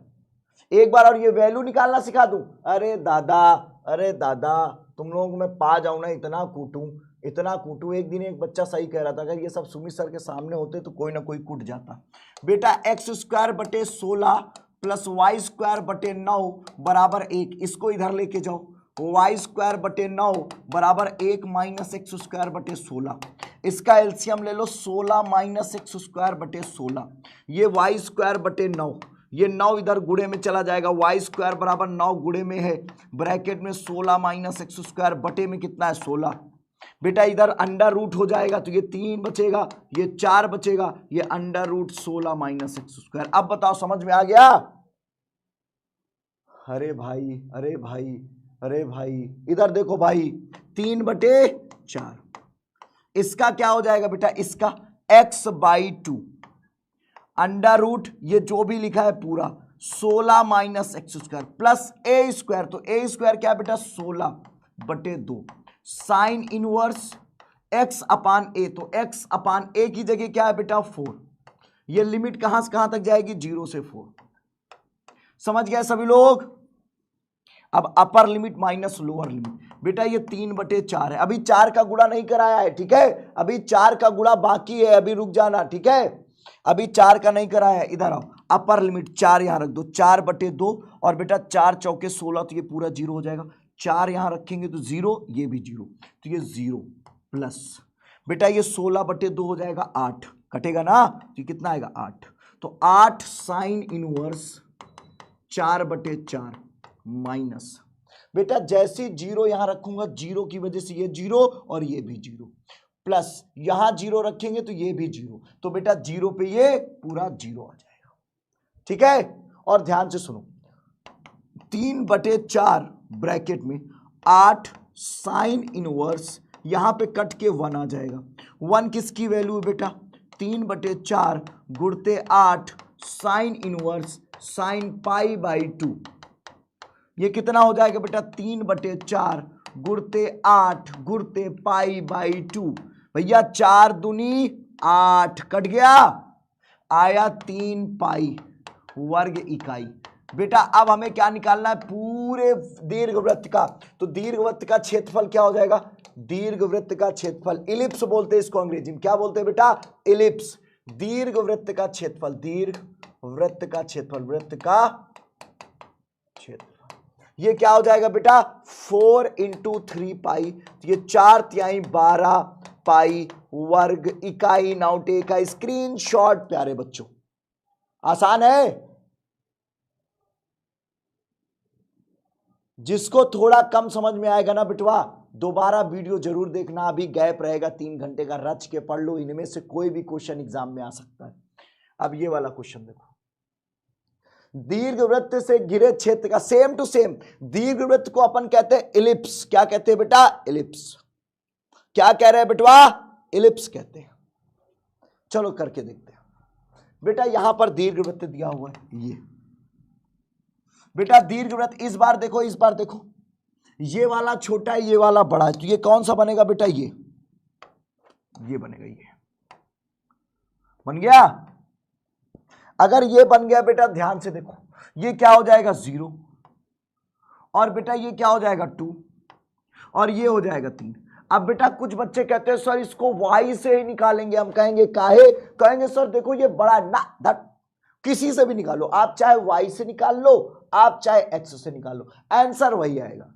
एक बार और ये वैल्यू निकालना सिखा दूं। अरे दादा तुम लोगों को मैं पा जाऊं ना, इतना कूटूं। एक दिन एक बच्चा सही कह रहा था, अगर ये सब सुमित सर के सामने होते तो कोई ना कोई कूट जाता। बेटा x²/16 प्लस y²/9 बराबर 1, इसको इधर लेके जाओ। y²/9 बराबर 1 माइनस x²/16, इसका एलसीएम ले लो 16 माइनस x²/16। ये y²/9, ये 9 इधर गुणे में चला जाएगा, y² बराबर 9 गुणे में है, ब्रैकेट में 16 माइनस x² बटे में कितना है 16। बेटा इधर अंडर रूट हो जाएगा तो ये 3 बचेगा, ये 4 बचेगा, ये अंडर रूट 16 माइनस x²। अब बताओ समझ में आ गया। अरे भाई इधर देखो भाई, 3/4, इसका क्या हो जाएगा बेटा, इसका x/2 अंडर रूट ये जो भी लिखा है पूरा 16 माइनस x² प्लस a²। तो a² क्या बेटा 16/2 साइन इनवर्स x/a। तो x/a की जगह क्या है बेटा 4। ये लिमिट कहां से कहां तक जाएगी, 0 से 4। समझ गए सभी लोग। अब upper limit minus lower limit, बेटा ये 3/4 है, अभी 4 का गुणा नहीं कराया है, ठीक है, अभी 4 का गुणा बाकी है, अभी रुक जाना, ठीक है, अभी 4 का नहीं कराया है। इधर आओ, अपर लिमिट 4 यहां रख दो, 4/2 और बेटा 4 चौके 16 तो ये पूरा 0 हो जाएगा। 4 यहां रखेंगे तो 0, ये भी 0, तो ये 0 प्लस बेटा ये 16/2 हो जाएगा 8, कटेगा ना, तो ये कितना आएगा 8। तो 8 साइन इनवर्स 4/4 माइनस बेटा जैसे 0 यहां रखूंगा, 0 की वजह से ये 0 और ये भी 0, प्लस यहां 0 रखेंगे तो ये भी 0, तो बेटा 0 पे ये पूरा 0 आ जाएगा। ठीक है, और ध्यान से सुनो, 3/4 ब्रैकेट में 8 साइन इनवर्स, यहां पे कट के 1 आ जाएगा। 1 किसकी वैल्यू है बेटा, 3/4 गुणते 8 साइन इनवर्स साइन π/2, ये कितना हो जाएगा बेटा 3/4 गुणते 8 गुणते π/2। भैया 4 दूनी 8, कट गया, आया 3 पाई वर्ग इकाई। बेटा अब हमें क्या निकालना है, पूरे दीर्घवृत्त का। तो दीर्घवृत्त का क्षेत्रफल क्या हो जाएगा, दीर्घवृत्त का क्षेत्रफल, इलिप्स बोलते हैं इसको अंग्रेजी में, क्या बोलते हैं बेटा, इलिप्स। दीर्घवृत्त का क्षेत्रफल, दीर्घवृत्त का क्षेत्रफल, वृत्त का क्षेत्रफल, ये क्या हो जाएगा बेटा 4 × 3 पाई, ये 4/3 12 पाई वर्ग इकाई। नाउ टेक अ स्क्रीनशॉट प्यारे बच्चों, आसान है। जिसको थोड़ा कम समझ में आएगा ना बेटवा, दोबारा वीडियो जरूर देखना, अभी गैप रहेगा 3 घंटे का, रच के पढ़ लो, इनमें से कोई भी क्वेश्चन एग्जाम में आ सकता है। अब ये वाला क्वेश्चन देखो, दीर्घवृत्त से घिरे क्षेत्र का, सेम टू सेम, दीर्घवृत्त को अपन कहते हैं इलिप्स। क्या कहते हैं बेटा, इलिप्स। क्या कह रहे हैं बेटवा, इलिप्स कहते हैं। चलो करके देखते हैं बेटा। यहां पर दीर्घवृत्त दिया हुआ है, ये बेटा दीर्घवृत्त, इस बार देखो, इस बार देखो, ये वाला छोटा है, ये वाला बड़ा है, तो ये कौन सा बनेगा बेटा, ये बनेगा, ये बन गया। अगर ये बन गया बेटा, ध्यान से देखो, ये क्या हो जाएगा 0, और बेटा ये क्या हो जाएगा 2, और ये हो जाएगा 3। अब बेटा कुछ बच्चे कहते हैं सर इसको y से ही निकालेंगे, हम कहेंगे काहे, कहेंगे सर देखो ये बड़ा ना दैट, किसी से भी निकालो, आप चाहे y से निकाल लो, आप चाहे x से निकालो, आंसर वही आएगा।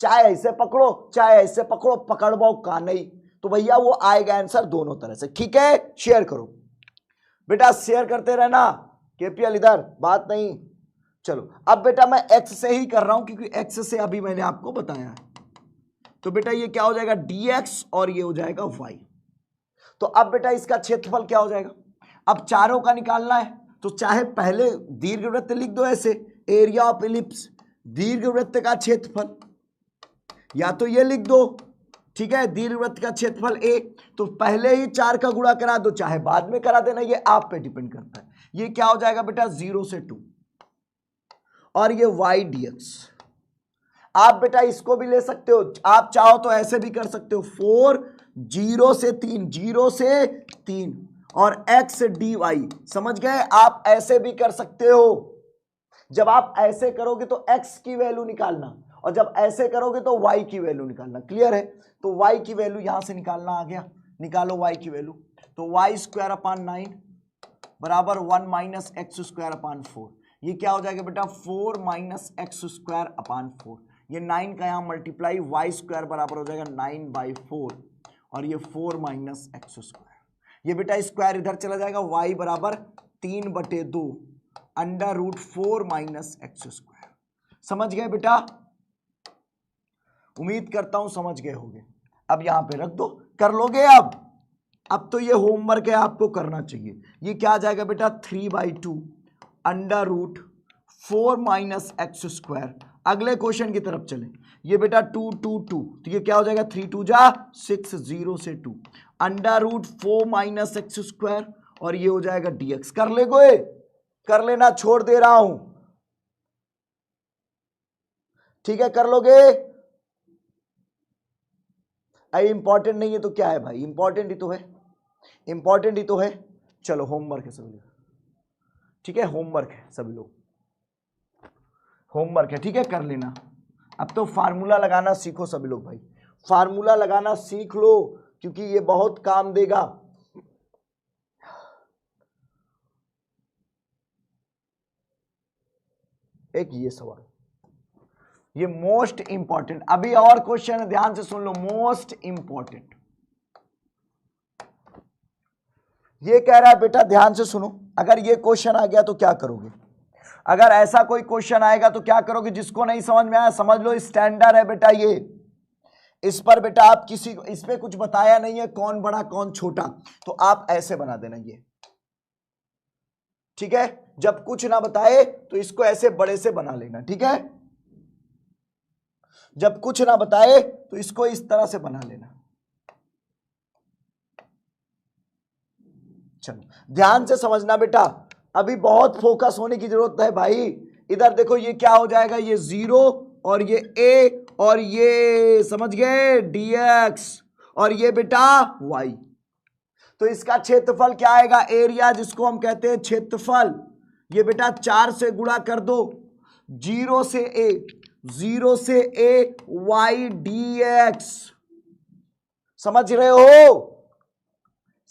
चाहे ऐसे पकड़ो चाहे ऐसे पकड़ो, पकड़वाओ का नहीं, तो भैया वो आएगा आंसर दोनों तरह से। ठीक है, शेयर करो बेटा, शेयर करते रहना। केपीएल इधर बात नहीं। चलो अब बेटा मैं x से ही कर रहा हूं क्योंकि x से अभी मैंने आपको बताया है। तो बेटा ये क्या हो जाएगा dx और ये हो जाएगा y। तो अब बेटा इसका क्षेत्रफल क्या हो जाएगा, अब चारों का निकालना है, तो चाहे पहले दीर्घवृत्त लिख दो ऐसे, एरिया ऑफ एलिप्स, दीर्घवृत्त का क्षेत्रफल, या तो ये लिख दो, ठीक है, दीर्घवृत्त का क्षेत्रफल a, तो पहले ही 4 का गुणा करा दो, चाहे बाद में करा देना, ये आप पे डिपेंड करता है। ये क्या हो जाएगा बेटा 0 से 2, और ये y dx। आप बेटा इसको भी ले सकते हो, आप चाहो तो ऐसे भी कर सकते हो, 4 0 से 3, 0 से 3 और x dy, समझ गए, आप ऐसे भी कर सकते हो। जब आप ऐसे करोगे तो x की वैल्यू निकालना, और जब ऐसे करोगे तो y की वैल्यू निकालना। क्लियर है, तो y की वैल्यू यहां से निकालना आ गया, निकालो y की वैल्यू, तो y² 9 बराबर 1 माइनस एक्स स्क्वायर अपान 4। ये क्या हो जाएगा बेटा 4 माइनस एक्स स्क्वायर अपान 4, ये 9 का यहाँ मल्टीप्लाई, y² बराबर हो जाएगा 9/4, और ये 4 माइनस एक्स स्क्वायर, ये बेटा स्क्वायर इधर चला जाएगा, y बराबर 3/2 under root 4 minus x square. समझ गए बेटा, उम्मीद करता हूं समझ गए होंगे। अब यहां पे रख दो, कर लोगे अब तो ये होमवर्क है, आपको करना चाहिए। ये क्या आ जाएगा बेटा 3/2 under root 4 minus x square. अगले क्वेश्चन की तरफ चलें, ये बेटा 2 2 2, तो ये क्या हो जाएगा 3 2 जा 6, 0 से 2 under root 4 minus x square, और ये हो जाएगा dx। कर ले गोए, कर लेना, छोड़ दे रहा हूं, ठीक है, कर लोगे। अरे इंपॉर्टेंट नहीं है तो क्या है भाई, इंपॉर्टेंट ही तो है, इंपॉर्टेंट ही तो है। चलो होमवर्क है सभी लोग, ठीक है, होमवर्क है सभी लोग, होमवर्क है, ठीक है, कर लेना। अब तो फार्मूला लगाना सीखो सभी लोग भाई, फार्मूला लगाना सीख लो क्योंकि ये बहुत काम देगा। एक ये सवाल, ये मोस्ट इंपॉर्टेंट, अभी और क्वेश्चन ध्यान से सुन लो, मोस्ट इंपॉर्टेंट। ये कह रहा है बेटा ध्यान से सुनो, अगर ये क्वेश्चन आ गया तो क्या करोगे, अगर ऐसा कोई क्वेश्चन आएगा तो क्या करोगे, जिसको नहीं समझ में आया समझ लो स्टैंडर्ड है बेटा ये, इस पर बेटा आप किसी को इस पे कुछ बताया नहीं है कौन बड़ा कौन छोटा, तो आप ऐसे बना देना ये, ठीक है, जब कुछ ना बताए तो इसको ऐसे बड़े से बना लेना, ठीक है, जब कुछ ना बताए तो इसको इस तरह से बना लेना। चलो ध्यान से समझना बेटा, अभी बहुत फोकस होने की जरूरत है भाई। इधर देखो ये क्या हो जाएगा, ये 0 और ये a और ये समझ गए dx, और ये बेटा y, तो इसका क्षेत्रफल क्या आएगा, एरिया जिसको हम कहते हैं क्षेत्रफल, ये बेटा 4 से गुणा कर दो, 0 से a, 0 से a y dx। समझ रहे हो,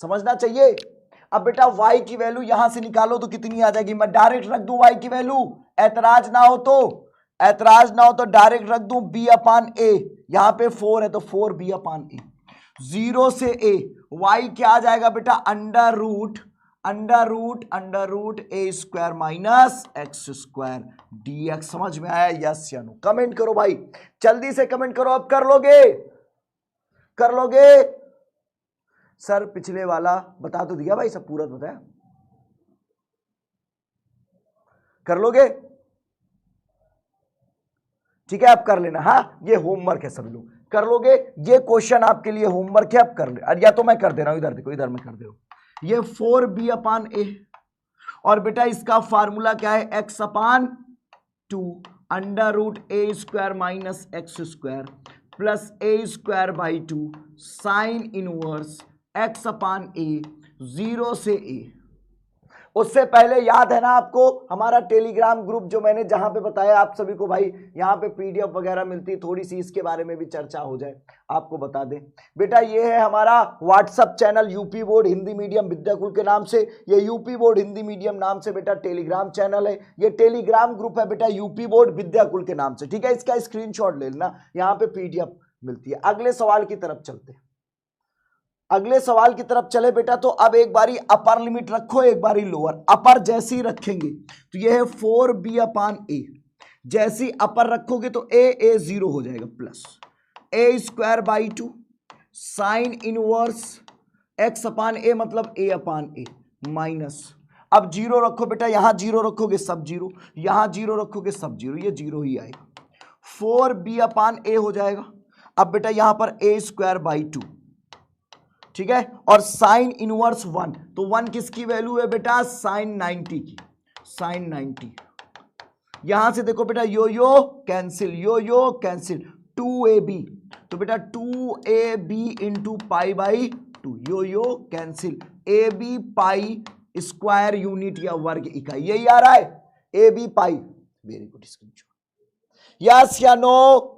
समझना चाहिए। अब बेटा y की वैल्यू यहां से निकालो तो कितनी आ जाएगी, मैं डायरेक्ट रख दूं y की वैल्यू, ऐतराज ना हो तो, ऐतराज ना हो तो डायरेक्ट रख दूं b/a, यहां पे 4 है तो 4b/a, 0 से a, y क्या आ जाएगा बेटा under root a square minus x square dx। समझ में आया यस या नो, कमेंट करो भाई, जल्दी से कमेंट करो। अब कर लोगे, कर लोगे सर, पिछले वाला बता तो दिया भाई, सब पूरा बताया, कर लोगे, ठीक है, अब कर लेना, हाँ ये होमवर्क है, सभी लोग कर लोगे, ये क्वेश्चन आपके लिए होमवर्क है, अब कर ले, या तो मैं कर दे रहा हूं, इधर देखो, इधर मैं कर दे रहा हूं, ये 4b/a, और बेटा इसका फार्मूला क्या है, x/2 under root a square minus x square plus a²/2 sine inverse x/a, 0 से a, उससे पहले याद है ना आपको हमारा टेलीग्राम ग्रुप जो मैंने जहां पे बताया आप सभी को भाई, यहाँ पे पीडीएफ वगैरह मिलती है, थोड़ी सी इसके बारे में भी चर्चा हो जाए, आपको बता दें बेटा ये है हमारा WhatsApp channel UP board Hindi medium Vidyakul के नाम से। ये यूपी बोर्ड हिंदी मीडियम नाम से बेटा टेलीग्राम चैनल है, ये टेलीग्राम ग्रुप है बेटा यूपी बोर्ड विद्याकुल के नाम से, ठीक है। इसका स्क्रीनशॉट ले लेना, यहाँ पे पीडीएफ मिलती है। अगले सवाल की तरफ चलते हैं, अगले सवाल की तरफ चले बेटा। तो अब एक बारी अपर लिमिट रखो, एक बारी लोअर। अपर जैसे ही रखेंगे तो ये है 4b/a, जैसी अपर रखोगे तो a 0 हो जाएगा, plus a² 2 sign inverse x/a मतलब a/a माइनस, अब 0 रखो बेटा, यहां 0 रखोगे सब 0, यहां 0 रखोगे सब 0, ये 0 ही आएगा, 4b/a हो जाएगा। अब बेटा यहां पर a² 2, ठीक है, और साइन इनवर्स 1, तो 1 किसकी वैल्यू है बेटा, साइन 90 की, साइन 90। यहां से देखो बेटा यो यो कैंसिल, यो यो कैंसिल, 2ab, तो बेटा 2ab इंटू π/2, यो यो cancel, ab pi square unit या वर्ग इकाई, यही आ रहा है ab pi. Very good, yes या नो।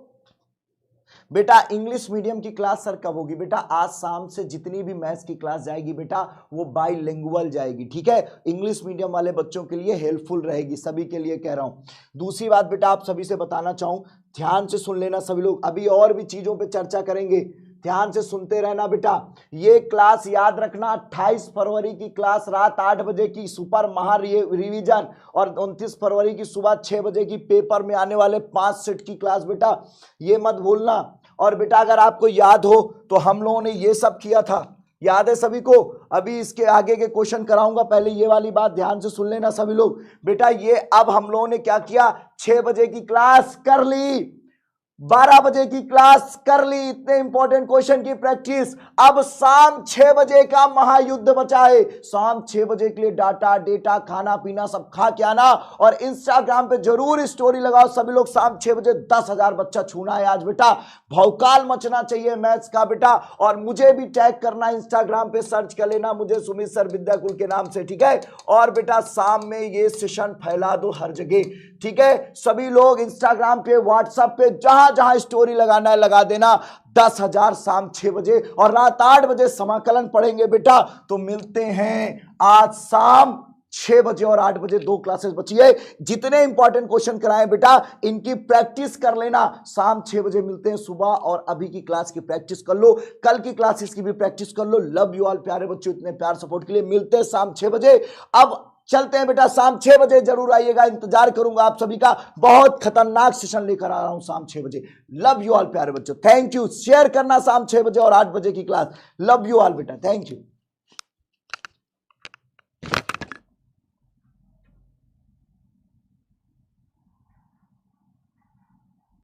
बेटा इंग्लिश मीडियम की क्लास सर कब होगी बेटा, आज शाम से जितनी भी मैथ्स की क्लास जाएगी बेटा वो बाइलिंगुअल जाएगी, ठीक है। इंग्लिश मीडियम वाले बच्चों के लिए हेल्पफुल रहेगी, सभी के लिए कह रहा हूं। दूसरी बात बेटा आप सभी से बताना चाहूं, ध्यान से सुन लेना सभी लोग, अभी और भी चीजों पे चर्चा करेंगे, ध्यान से सुनते रहना बेटा। ये क्लास याद रखना, 28 फरवरी की क्लास रात 8 बजे की सुपर महा रिवीजन, और 29 फरवरी की सुबह 6 बजे की पेपर में आने वाले 5 सेट की क्लास बेटा, ये मत भूलना। और बेटा अगर आपको याद हो तो हम लोगों ने ये सब किया था, याद है सभी को। अभी इसके आगे के क्वेश्चन कराऊंगा, पहले ये वाली बात ध्यान से सुन लेना सभी लोग बेटा। ये अब हम लोगों ने क्या किया, 6 बजे की क्लास कर ली, 12 बजे की क्लास कर ली, इतने इंपॉर्टेंट क्वेश्चन की प्रैक्टिस। अब शाम 6 बजे का महायुद्ध बचा है, शाम 6 बजे के लिए डाटा डेटा खाना पीना सब खा के आना, और इंस्टाग्राम पे जरूर स्टोरी लगाओ सभी लोग, शाम 6 बजे 10,000 बच्चा छूना है आज बेटा, भौकाल मचना चाहिए मैथ्स का बेटा। और मुझे भी टैग करना, इंस्टाग्राम पे सर्च कर लेना मुझे सुमित सर विद्याकुल के नाम से, ठीक है। और बेटा शाम में ये सेशन फैला दो हर जगह, ठीक है। सभी लोग इंस्टाग्राम पे व्हाट्सएप पे जहां जहां स्टोरी लगाना है लगा देना, 10,000 शाम 6 बजे, और रात 8 बजे समाकलन पढ़ेंगे बेटा। तो मिलते हैं आज शाम 6 बजे और 8 बजे, 2 क्लासेस बची है। जितने इंपॉर्टेंट क्वेश्चन कराएं बेटा इनकी प्रैक्टिस कर लेना, शाम 6 बजे मिलते हैं सुबह, और अभी की क्लास की प्रैक्टिस कर लो, कल की क्लासेस की भी प्रैक्टिस कर लो। लव यू ऑल प्यारे बच्चों, इतने प्यार सपोर्ट के लिए। मिलते हैं शाम 6 बजे। अब चलते हैं बेटा, शाम 6 बजे जरूर आइएगा, इंतजार करूंगा आप सभी का, बहुत खतरनाक सेशन लेकर आ रहा हूं शाम 6 बजे। लव यू ऑल प्यारे बच्चों, थैंक यू। शेयर करना शाम 6 बजे और 8 बजे की क्लास। लव यू ऑल बेटा, थैंक यू।